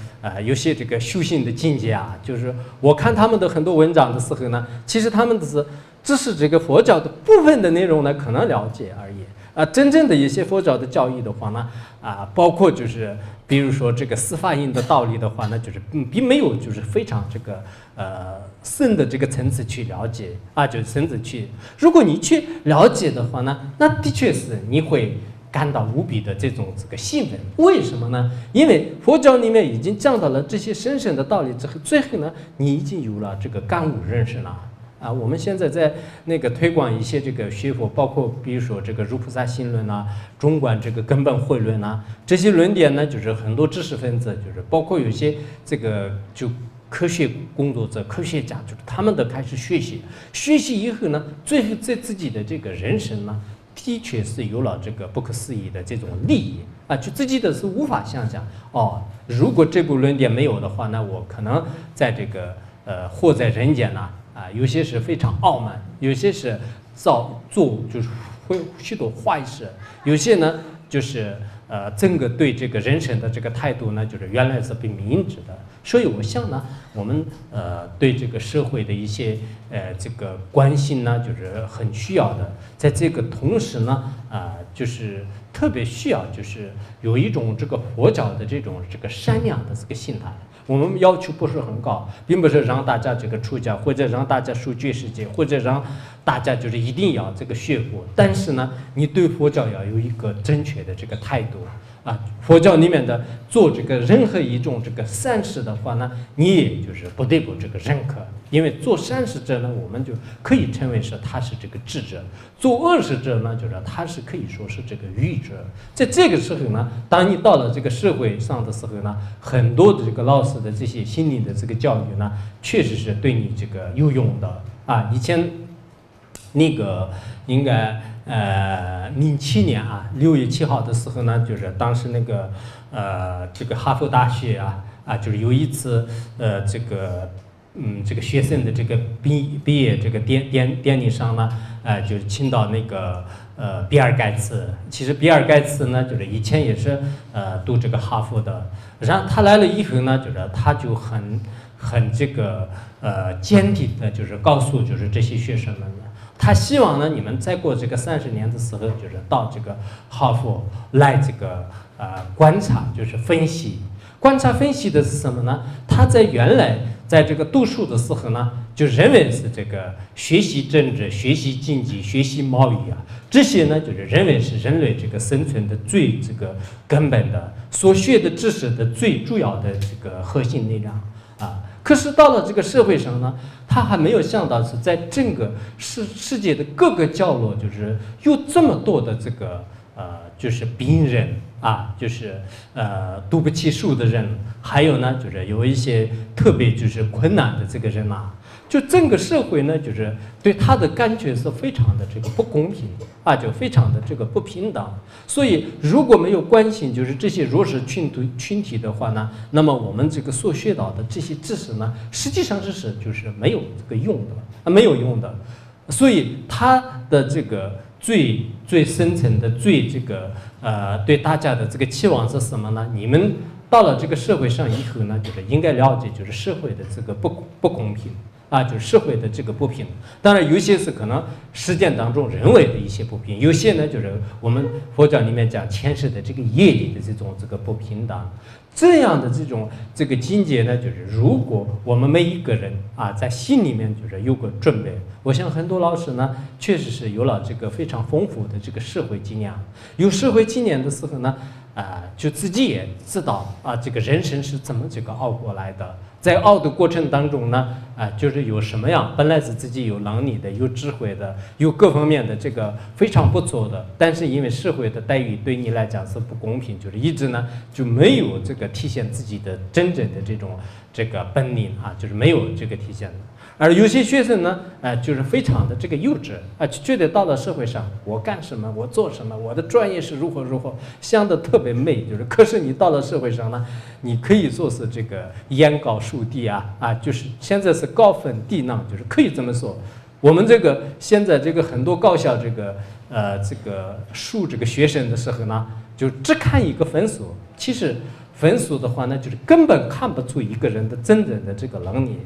有些这个修行的境界就是我看他们的很多文章的时候呢，其实他们只是这个佛教的部分的内容呢可能了解而已真正的一些佛教的教义的话呢包括就是比如说这个四法印的道理的话呢，就是并没有就是非常这个深的这个层次去了解就是层次去，如果你去了解的话呢，那的确是你会感到无比的这个兴奋。为什么呢？因为佛教里面已经讲到了这些深深的道理之后，最后呢，你已经有了这个感悟认识了。我们现在在那个推广一些这个学佛，包括比如说这个《如菩萨行论》中观这个根本慧论这些论点呢，就是很多知识分子，就是包括有些这个就科学工作者、科学家，就是他们都开始学习以后呢，最后在自己的这个人生呢，的确是有了这个不可思议的这种利益就自己的是无法想象如果这部论点没有的话呢，我可能在这个活在人间有些是非常傲慢，有些是做就是会许多坏事，有些呢就是整个对这个人生的这个态度呢，就是原来是并明智的。所以我想呢，我们对这个社会的一些这个关心呢，就是很需要的。在这个同时呢，就是特别需要就是有一种这个佛教的这个善良的这个心态。我们要求不是很高，并不是让大家这个出家，或者让大家受绝世界，或者让大家就是一定要这个学佛。但是呢，你对佛教要有一个正确的这个态度佛教里面的做这个任何一种这个善事的话呢，你也就是不得不这个认可，因为做善事者呢，我们就可以称为是他是这个智者；做恶事者呢，就是他是可以说是这个愚者。在这个时候呢，当你到了这个社会上的时候呢，很多的这个老师的这些心理的这个教育呢，确实是对你这个有用的以前那个应该07年啊6月7号的时候呢，就是当时那个这个哈佛大学就是有一次这个学生的这个毕业这个典礼上呢，就是请到那个比尔盖茨。其实比尔盖茨呢，就是以前也是读这个哈佛的，然后他来了以后呢，就是他就很这个坚定的，就是告诉就是这些学生们呢，他希望呢你们再过这个30年的时候，就是到这个哈佛来这个观察，就是分析。观察分析的是什么呢？他在原来在这个读书的时候呢，就认为是这个学习政治、学习经济、学习贸易这些呢，就是认为是人类这个生存的最这个根本的所学的知识的最主要的这个核心内容可是到了这个社会上呢，他还没有想到是在整个世界的各个角落，就是有这么多的这个就是病人就是读不起书的人，还有呢就是有一些特别就是困难的这个人就整个社会呢就是对他的感觉是非常的这个不公平就非常的这个不平等。所以如果没有关心就是这些弱势群体的话呢，那么我们这个所学到的这些知识呢，实际上是就是没有这个用的没有用的。所以他的这个最深层的最这个对大家的这个期望是什么呢？你们到了这个社会上以后呢，就是应该了解就是社会的这个不公平就是社会的这个不平。当然有些是可能实践当中人为的一些不平，有些呢就是我们佛教里面讲前世的这个业力的这个不平等。这样的这个境界呢，就是如果我们每一个人在心里面就是有个准备，我想很多老师呢确实是有了这个非常丰富的这个社会经验。有社会经验的时候呢，就自己也知道这个人生是怎么这个熬过来的。在熬的过程当中呢，就是有什么样，本来是自己有能力的、有智慧的、有各方面的这个非常不错的，但是因为社会的待遇对你来讲是不公平，就是一直呢就没有这个体现自己的真正的这个本领就是没有这个体现的。而有些学生呢，就是非常的这个幼稚就觉得到了社会上，我干什么，我做什么，我的专业是如何，想得特别美，就是可是你到了社会上呢，你可以说是这个眼高树低就是现在是高分低能，就是可以这么说。我们这个现在这个很多高校这个数这个学生的时候呢，就只看一个分数，其实分数的话呢，就是根本看不出一个人的真正的这个能力。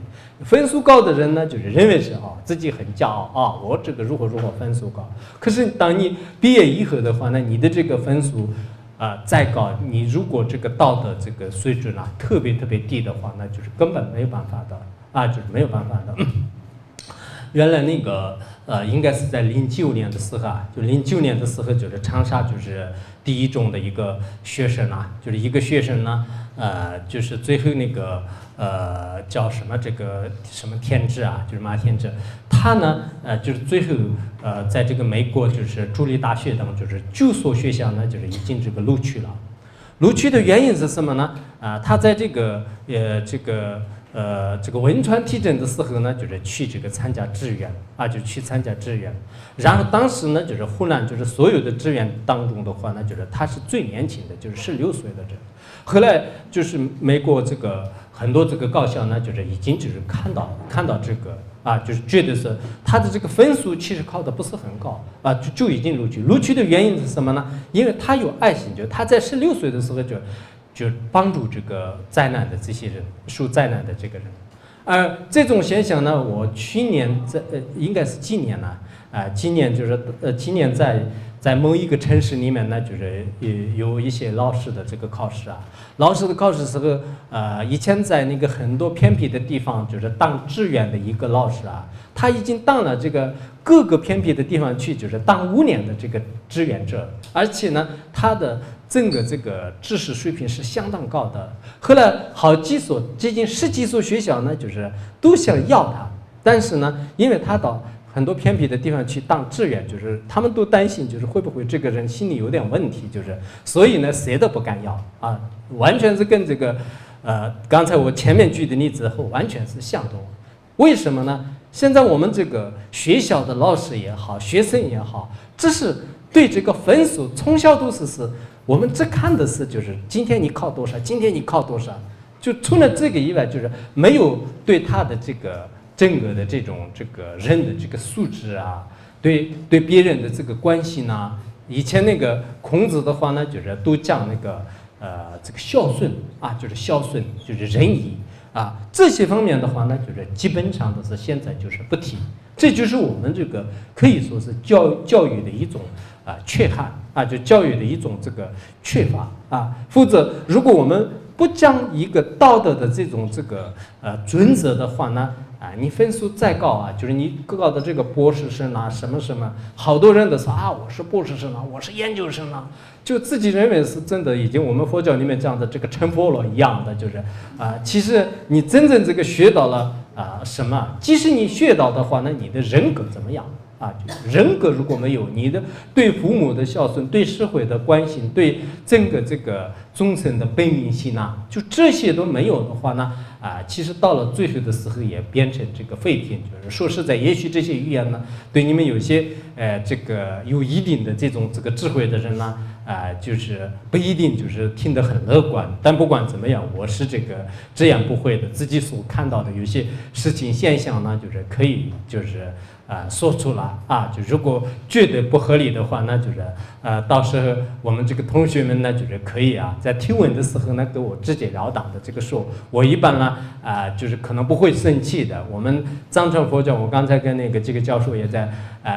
分数高的人呢，就是认为是自己很骄傲我这个如何分数高。可是当你毕业以后的话呢，你的这个分数再高，你如果这个道德这个水准特别低的话，那就是根本没有办法的就是没有办法的。原来那个应该是在09年的时候就09年的时候，就是长沙就是第一中的一个学生就是一个学生呢，就是最后那个叫什么这个什么天智就是马天智，他呢就是最后在这个美国就是州立大学等就是9所学校呢，就是已经这个录取了。录取的原因是什么呢？他在这个汶川地震的时候呢，就是去这个参加志愿就去参加志愿。然后当时呢，就是湖南就是所有的志愿当中的话呢，就是他是最年轻的，就是16岁的人。后来就是美国这个很多这个高校呢，就是已经就是看到这个就是觉得是他的这个分数其实考的不是很高就已经录取。录取的原因是什么呢？因为他有爱心，就他在16岁的时候就帮助这个灾难的这些人，受灾难的这个人。而这种现象呢，我去年应该是今年呢今年就是今年在某一个城市里面呢，就是有一些老师的这个考试老师的考试时候以前在那个很多偏僻的地方就是当志愿的一个老师他已经当了这个各个偏僻的地方去，就是当5年的这个志愿者，而且呢他的整个这个知识水平是相当高的。后来好几所接近10几所学校呢，就是都想要他，但是呢因为他到很多偏僻的地方去当志愿，就是他们都担心就是会不会这个人心里有点问题，就是所以呢谁都不敢要完全是跟这个刚才我前面举的例子后完全是相同。为什么呢？现在我们这个学校的老师也好，学生也好，这是对这个分数从小都是我们只看的是就是今天你考多少，今天你考多少，就除了这个以外，就是没有对他的这个整个的这种这个人的这个素质啊，对别人的这个关系呢。以前那个孔子的话呢，就是都讲那个这个孝顺啊，就是孝顺，就是仁义啊，这些方面的话呢，就是基本上都是现在就是不提。这就是我们这个可以说是教育的一种缺憾啊，就教育的一种这个缺乏啊。否则，如果我们不讲一个道德的这种这个准则的话呢，你分数再高啊，就是你高的这个博士生啊，什么什么，好多人都说啊，我是博士生啊，我是研究生啊，就自己认为是真的，已经我们佛教里面讲的这个成佛了一样的，就是其实你真正这个学到了什么？即使你学到的话，那你的人格怎么样？就人格如果没有，你的对父母的孝顺，对社会的关心，对整个这个众生的悲悯心啊，就这些都没有的话呢，其实到了最后的时候也变成这个废品。就是说实在，也许这些语言呢，对你们有些这个有一定的这种这个智慧的人呢，就是不一定就是听得很乐观。但不管怎么样，我是这样不会的，自己所看到的有些事情现象呢，就是可以就是说出来啊，就如果觉得不合理的话，那就是到时候我们这个同学们呢，就是可以在提问的时候呢，给我直截了当的这个说，我一般呢就是可能不会生气的。我们藏传佛教，我刚才跟这个教授也在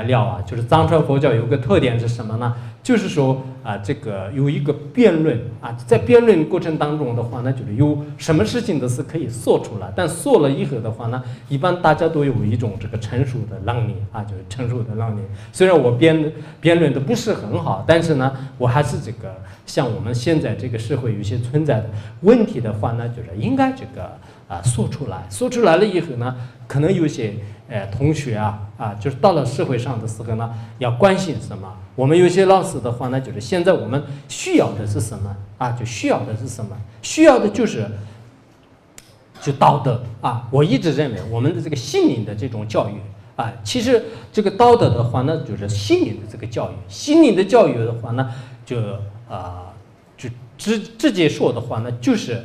聊就是藏传佛教有个特点是什么呢？就是说这个有一个辩论在辩论过程当中的话呢，就是有什么事情都是可以说出来，但说了以后的话呢，一般大家都有一种这个成熟的能力就是成熟的能力。虽然我辩论的不是很好，但是呢，我还是这个像我们现在这个社会有些存在的问题的话呢，就是应该这个说出来，说出来了以后呢，可能有些同学就是到了社会上的时候呢，要关心什么？我们有些老师的话呢，就是现在我们需要的是什么就需要的是什么？需要的就是道德我一直认为我们的这个心灵的这种教育其实这个道德的话呢，就是心灵的这个教育。心灵的教育的话呢，就直接说的话呢，就是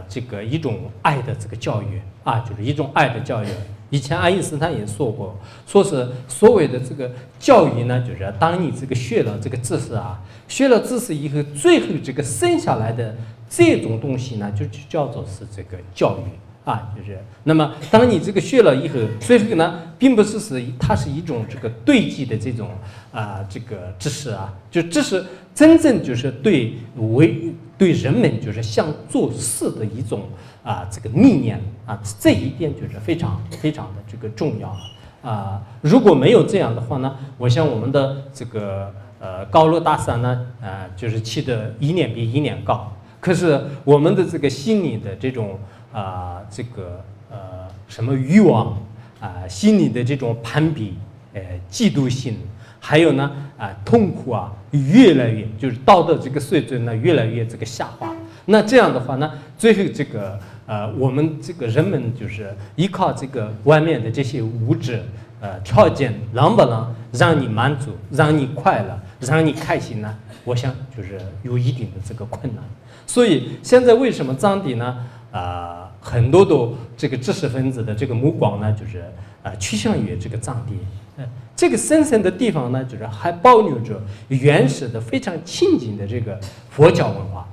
这个一种爱的这个教育就是一种爱的教育。以前爱因斯坦也说过，说是所谓的这个教育呢，就是当你这个学了这个知识学了知识以后，最后这个生下来的这种东西呢，就叫做是这个教育就是那么当你这个学了以后，最后呢，并不是它是一种这个堆积的这种这个知识就知识真正就是对人们就是想做事的一种这个理念这一点就是非常非常的这个重要如果没有这样的话呢，我想我们的这个高楼大厦呢就是起的一年比一年高，可是我们的这个心理的这种这个什么欲望心理的这种攀比嫉妒心，还有呢痛苦越来越就是道德这个水准呢越来越这个下滑。那这样的话呢，最后这个我们这个人们就是依靠这个外面的这些物质条件，能不能让你满足，让你快乐，让你开心呢？我想就是有一定的这个困难。所以现在为什么藏地呢很多的这个知识分子的这个目光呢，就是趋向于这个藏地这个深深的地方呢，就是还保留着原始的非常亲近的这个佛教文化。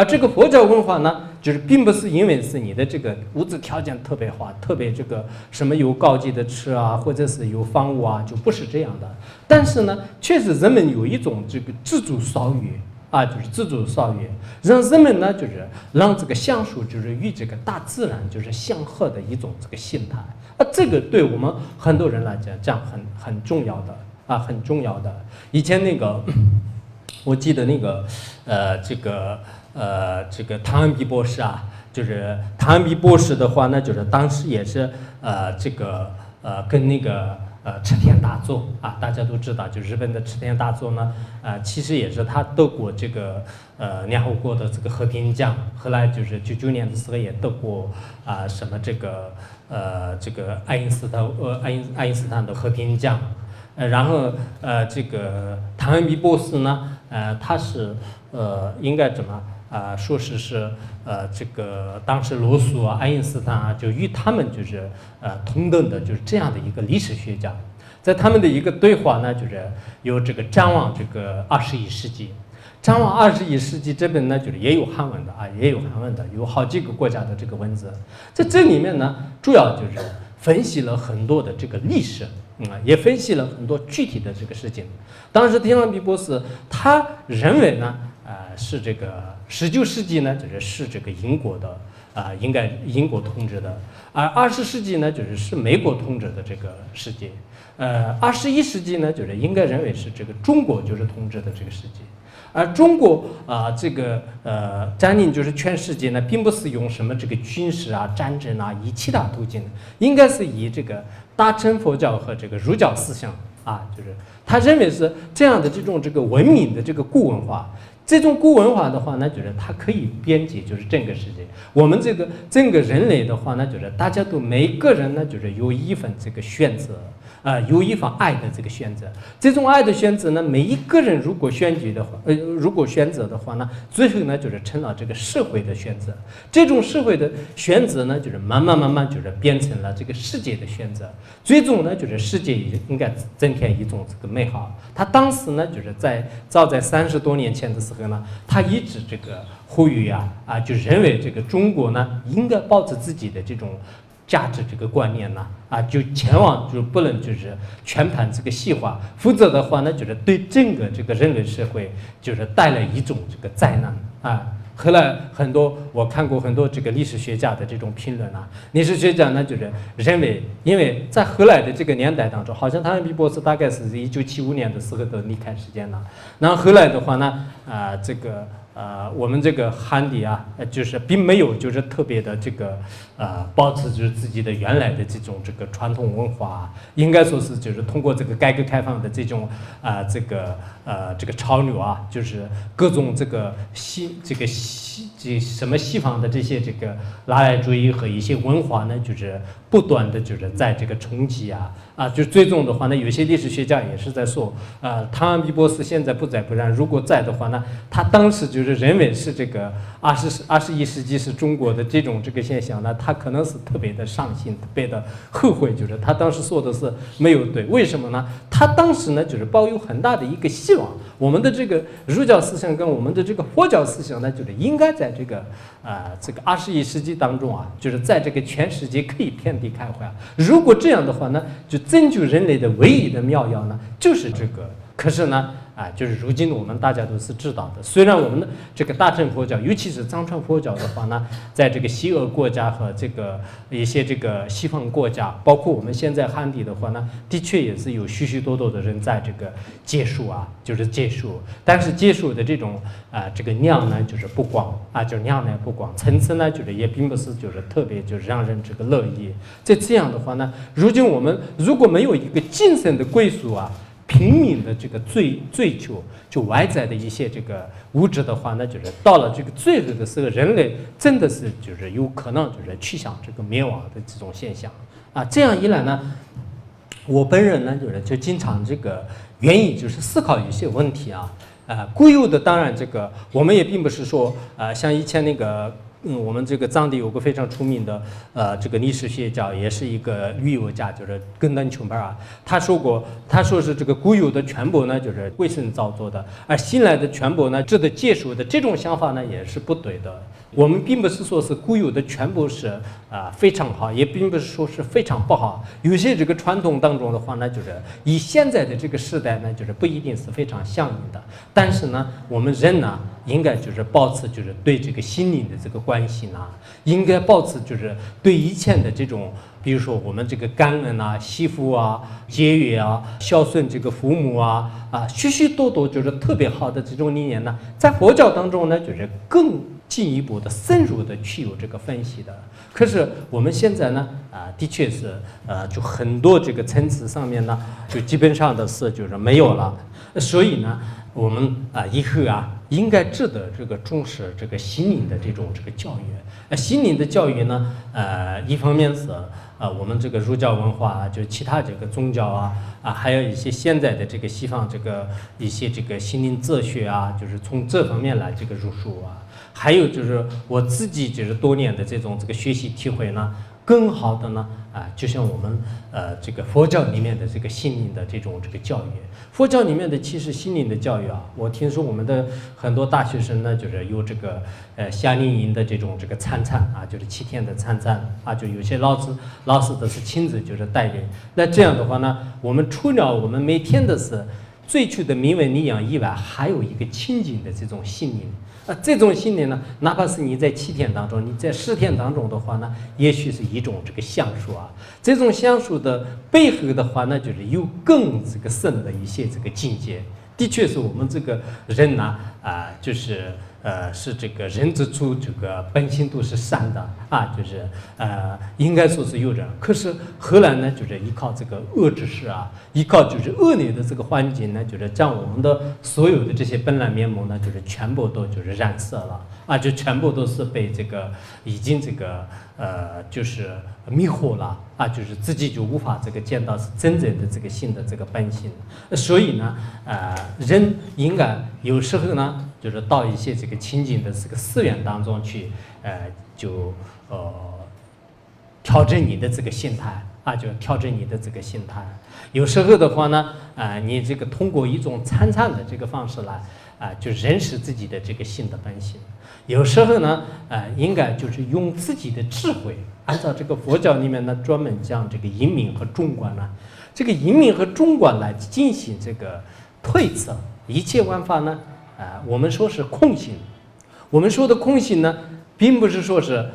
这个佛教文化呢，就是并不是因为是你的这个物质条件特别好，特别这个什么有高级的吃或者是有房屋就不是这样的。但是呢，确实人们有一种这个自主少欲就是自主少欲，让人们呢就是让这个相处就是与这个大自然就是相合的一种这个心态这个对我们很多人来讲，这样很重要的很重要的。以前我记得这个唐安比博士就是唐安比博士的话呢，就是当时也是跟池田大作啊，大家都知道，就日本的池田大作呢，其实也是他得过这个联合国的这个和平奖，后来就是99年的时候也得过什么这个爱因斯坦的和平奖，然后这个汤恩比博士呢，他是应该怎么？说是这个当时罗素啊、爱因斯坦啊，就与他们就是同等的，就是这样的一个历史学家，在他们的一个对话呢，就是有这个展望这个21世纪，展望21世纪这边呢，就是也有韩文的啊，也有韩文的，有好几个国家的这个文字，在这里面呢，主要就是分析了很多的这个历史，也分析了很多具体的这个事情。当时汤恩比博士他认为呢，是这个19世纪呢，是这个英国的应该英国统治的，而20世纪呢，是美国统治的这个世界，21世纪呢，应该认为是这个中国统治的这个世界，而中国这个占领全世界呢，并不是用什么这个军事战争以其他途径，应该是以这个大乘佛教和这个儒教思想他认为是这样的这个文明的这个古文化。这种古文化的话呢，它可以编辑整个世界。我们这个整个人类的话呢，大家都每个人呢，有一份这个选择，有一份爱的这个选择。这种爱的选择呢，每一个人如果选择的话呢，最后呢，成了这个社会的选择。这种社会的选择呢，慢慢变成了这个世界的选择。最终呢，世界应该增添一种这个美好。他当时呢，早在30多年前的时候呢，他一直这个呼吁就认为这个中国呢应该保持自己的这种价值这个观念呢就千万不能全盘这个西化，否则的话呢，对整个这个人类社会带来一种这个灾难后来我看过很多这个历史学家的这种评论历史学家呢认为，因为在后来的这个年代当中，好像汤恩比博士大概是1975年的时候都离开世间了。然后后来的话呢，我们这个汉地并没有特别的这个保持自己的原来的这种这个传统文化，应该说是通过这个改革开放的这种这个潮流各种这个西方的这些这个拉来主义和一些文化呢，不断的在这个冲击最终的话呢，有些历史学家也是在说汤恩比博士现在不在不然，如果在的话呢，他当时认为是这个21世纪是中国的这种这个现象呢，他可能是特别的伤心，特别的后悔，他当时说的是没有对。为什么呢？他当时呢抱有很大的一个希望，我们的这个儒教思想跟我们的这个佛教思想呢，应该在这个21世纪当中在这个全世界可以遍地开花。如果这样的话呢，拯救人类的唯一的妙药呢，就是这个。可是呢如今我们大家都是知道的，虽然我们的这个大乘佛教，尤其是藏传佛教的话呢，在这个西欧国家和这个一些这个西方国家，包括我们现在汉地的话呢，的确也是有许许多多的人在这个接受接受，但是接受的这种这个量呢不广量呢不广，层次呢也并不是特别让人这个乐意。在这样的话呢，如今我们如果没有一个精神的归属拼命的这个追求外在的一些这个物质的话呢，到了这个最后的时候，人类真的是有可能趋向这个灭亡的这种现象这样一来呢，我本人呢就经常这个愿意思考一些问题固有的当然这个我们也并不是说像以前那个。我们这个藏地有个非常出名的这个历史学家，也是一个旅游家，根登琼巴尔他说是这个固有的全部呢鬼神造作的，而新来的全部呢值得接受的，这种想法呢也是不对的。我们并不是说是固有的全部是非常好，也并不是说是非常不好。有些这个传统当中的话呢，以现在的这个时代呢，不一定是非常相应的。但是呢，我们人呢，应该保持对这个心灵的这个关系呢，应该保持对以前的这种，比比如说我们这个感恩啊、惜福啊、节约啊、孝顺这个父母啊许许多多就是特别好的这种理念呢，在佛教当中呢，就是更进一步的深入的去有这个分析的。可是我们现在呢，的确是就很多这个层次上面呢，就基本上的是就是没有了。所以呢，我们以后应该值得这个重视这个心灵的这种这个教育。心灵的教育呢，一方面是我们这个儒教文化就其他这个宗教还有一些现在的这个西方这个一些这个心灵哲学就是从这方面来这个入手还有就是我自己就是多年的这种这个学习体会呢，更好的呢就像我们这个佛教里面的这个心灵的这种这个教育。佛教里面的其实心灵的教育我听说我们的很多大学生呢，就是有这个夏令营的这种这个参禅就是7天的参禅就有些老师都是亲自就是带领。那这样的话呢，我们除了我们每天的是追求的名闻利养以外，还有一个清净的这种心灵。这种心灵呢，哪怕是你在7天当中，你在10天当中的话呢，也许是一种这个相术这种相术的背后的话呢，就是有更这个深的一些这个境界。的确是我们这个人呢就是是这个人之初这个本性都是善的就是应该说是有人。可是后来呢，就是依靠这个恶知识依靠就是恶劣的这个环境呢，就是将我们的所有的这些本来面目呢，就是全部都就是染色了就全部都是被这个已经这个就是迷惑了就是自己就无法这个见到是真正的这个性的这个本性。所以呢人应该有时候呢，就是到一些这个清净的这个寺院当中去就调整你的这个心态就调整你的这个心态。有时候的话呢你这个通过一种参禅的这个方式来就认识自己的这个性的本性。有时候呢应该就是用自己的智慧，按照这个佛教里面呢专门讲这个因明和中观这个因明和中观来进行这个推测一切万法呢我们说是空性。我们说的空性呢，并不是说是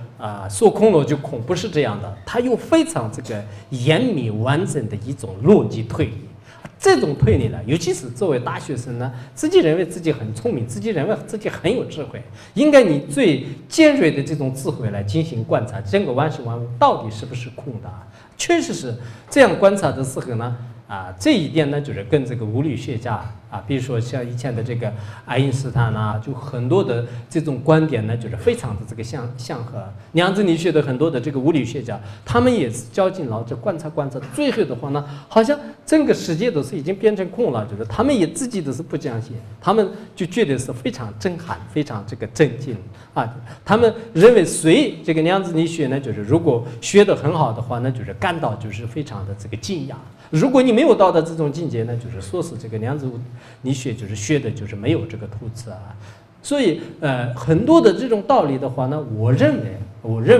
说空了就空，不是这样的。它有非常这个严密完整的一种逻辑推理。这种推理呢，尤其是作为大学生呢，自己认为自己很聪明，自己认为自己很有智慧，应该你最尖锐的这种智慧来进行观察整个万事万物到底是不是空的。确实是这样观察的时候呢这一点呢，就是跟这个物理学家比如说像以前的这个爱因斯坦就很多的这种观点呢，就是非常的这个相合。量子力学的很多的这个物理学家，他们也是绞尽脑汁观察，最后的话呢，好像整个世界都是已经变成空了，就是他们也自己都是不相信，他们就觉得是非常震撼，非常这个震惊他们认为随这个量子力学呢，就是如果学得很好的话呢，就是感到就是非常的这个惊讶。如果你没有到达这种境界呢，就是说是这个量子力学就是学的就是没有这个突刺所以很多的这种道理的话呢，我认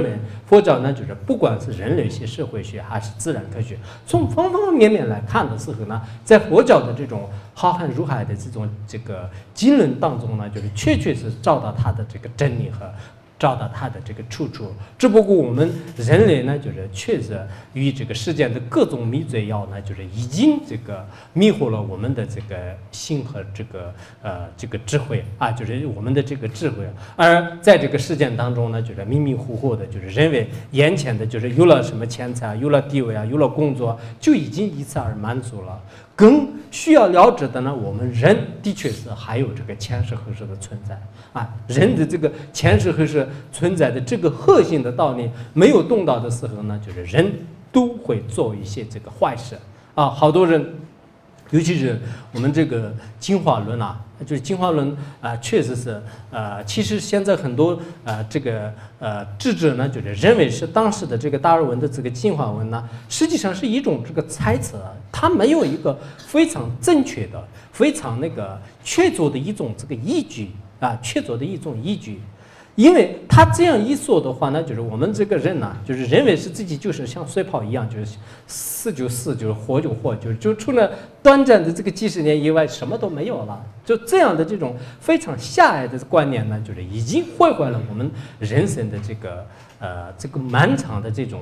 为佛教呢，就是不管是人类学、社会学还是自然科学，从方方面面来看的时候呢，在佛教的这种浩瀚如海的这种这个经论当中呢，就是确实找到它的这个真理和找到它的这个出处。只不过我们人类呢，就是确实与这个世间的各种迷醉药呢，就是已经这个迷惑了我们的这个心和这个智慧就是我们的这个智慧。而在这个世间当中呢，就是迷迷糊糊的，就是认为眼前的就是有了什么钱财有了地位有了工作，就已经一次而满足了。更需要了解的呢，我们人的确是还有这个前世后世的存在人的这个前世后世存在的这个核心的道理没有动到的时候呢，就是人都会做一些这个坏事好多人，尤其是我们这个进化论就是进化论确实是其实现在很多这个智者呢，就是认为是当时的这个达尔文的这个进化论呢，实际上是一种这个猜测，它没有一个非常正确的、非常那个确凿的一种这个依据确凿的一种依据。因为他这样一说的话呢，就是我们这个人呢，就是认为是自己就是像水泡一样，就是死就死，就是活就活，就除了短暂的这个几十年以外，什么都没有了。就这样的这种非常狭隘的观念呢，就是已经毁坏了我们人生的这个这个漫长的这种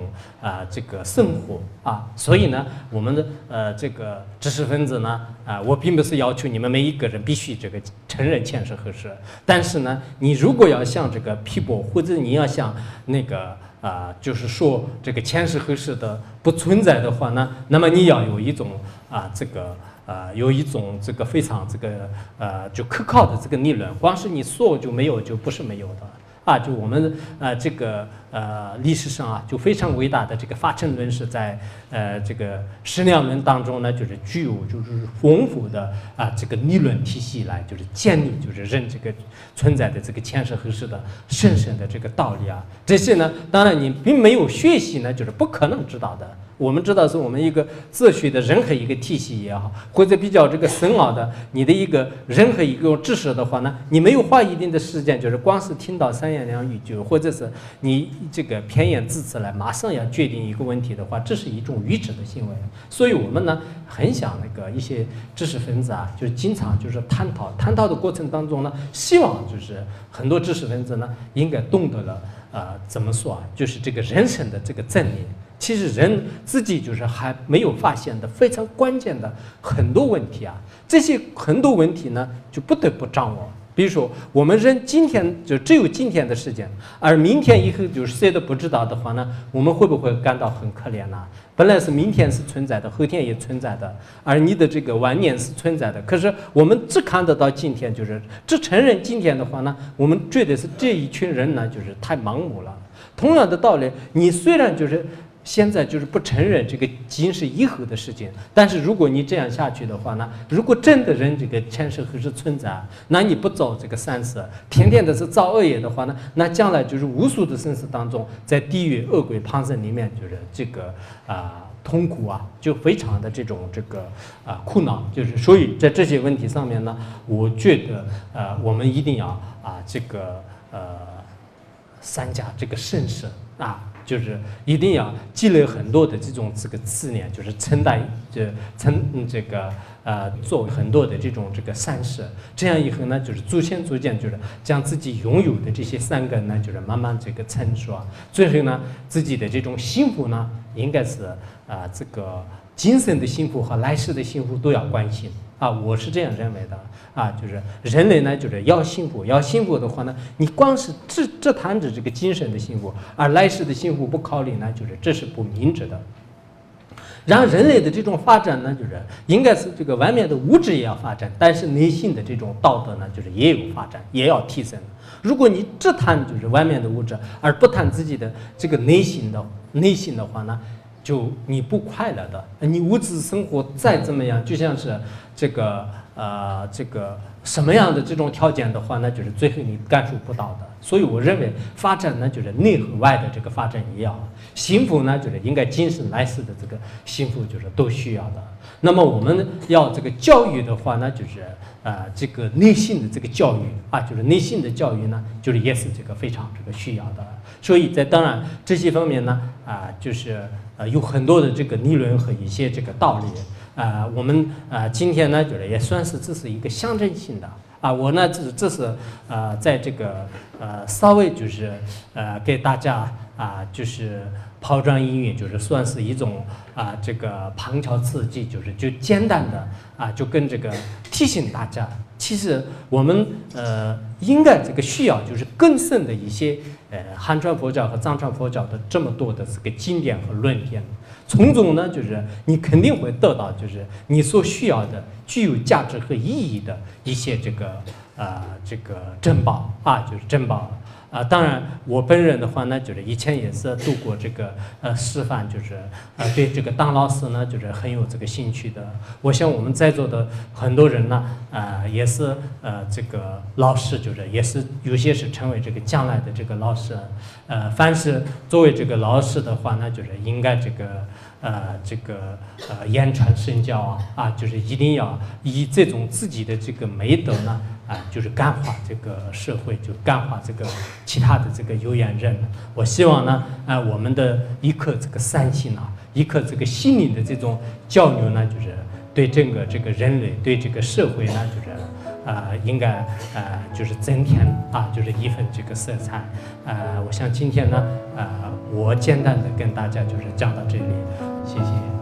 这个生活啊，所以呢，我们的这个知识分子呢我并不是要求你们每一个人必须这个承认前世后世，但是呢，你如果要像这个批驳，或者你要像那个就是说这个前世后世的不存在的话呢，那么你要有一种这个有一种这个非常这个就可靠的这个理论，光是你说就没有，就不是没有的就我们这个历史上就非常伟大的这个发成论是在这个矢量论当中呢，就是具有就是丰富的这个理论体系来就是建立就是人这个存在的这个前世后世的深深的这个道理这些呢，当然你并没有学习呢，就是不可能知道的。我们知道是我们一个哲学的任何一个体系也好，或者比较这个深奥的你的一个任何一个知识的话呢，你没有花一定的时间，就是光是听到三言两语就，或者是你这个偏言自持来马上要决定一个问题的话，这是一种愚痴的行为。所以我们呢很想那个一些知识分子就是经常就是探讨的过程当中呢，希望就是很多知识分子呢应该懂得了怎么说就是这个人生的这个真理。其实人自己就是还没有发现的非常关键的很多问题这些很多问题呢就不得不掌握。比如说我们人今天就只有今天的时间，而明天以后就是谁都不知道的话呢，我们会不会感到很可怜呢？本来是明天是存在的，后天也存在的，而你的这个晚年是存在的，可是我们只看得到今天，就是只承认今天的话呢，我们觉得是这一群人呢就是太盲目了。同样的道理，你虽然就是现在就是不承认这个今世以后的事情，但是如果你这样下去的话呢，如果真的人这个前世后世存在，那你不造这个善事，天天的是造恶业的话呢，那将来就是无数的生死当中，在地狱恶鬼旁生里面，就是这个痛苦就非常的这种这个苦恼，就是所以在这些问题上面呢，我觉得我们一定要这个三加这个慎审就是一定要积累很多的这种这个资念，就是做很多的这种这个善事，这样以后呢，就是逐渐就是将自己拥有的这些善根呢，就是慢慢这个成熟最后呢，自己的这种幸福呢，应该是这个今生的幸福和来世的幸福都要关心我是这样认为的就是人类呢，就是要幸福的话呢，你光是只谈着这个精神的幸福，而来世的幸福不考虑呢，就是这是不明智的。然后人类的这种发展呢，就是应该是这个外面的物质也要发展，但是内心的这种道德呢，就是也有发展，也要提升。如果你只谈就是外面的物质，而不谈自己的这个内心的话呢，就你不快乐的。你物质生活再怎么样，就像是这个什么样的这种条件的话呢，就是最后你感受不到的。所以我认为发展呢，就是内和外的这个发展也要幸福呢，就是应该今生来世的这个幸福就是都需要的。那么我们要这个教育的话呢，就是这个内心的这个教育就是内心的教育呢，就是也是这个非常这个需要的。所以在当然这些方面呢就是有很多的这个理论和一些这个道理我们今天呢就是也算是这是一个象征性的我呢这是在这个稍微就是给大家就是抛砖引玉，就是算是一种这个旁敲侧击，就简单的就跟这个提醒大家，其实我们应该这个需要就是更深的一些汉传佛教和藏传佛教的这么多的这个经典和论点，从中呢就是你肯定会得到就是你所需要的具有价值和意义的一些这个珍宝就是珍宝。当然我本人的话呢，就是以前也是读过这个师范，就是对这个当老师呢就是很有这个兴趣的。我想我们在座的很多人呢也是这个老师，就是也是有些是成为这个将来的这个老师。凡是作为这个老师的话呢，就是应该这个言传身教就是一定要以这种自己的这个美德呢就是感化这个社会，就感化这个其他的这个有缘人。我希望呢我们的一颗这个善心一颗这个心灵的这种交流呢，就是对整个这个人类，对这个社会呢，就是应该就是增添就是一份这个色彩。我想今天呢，我简单的跟大家就是讲到这里，谢谢。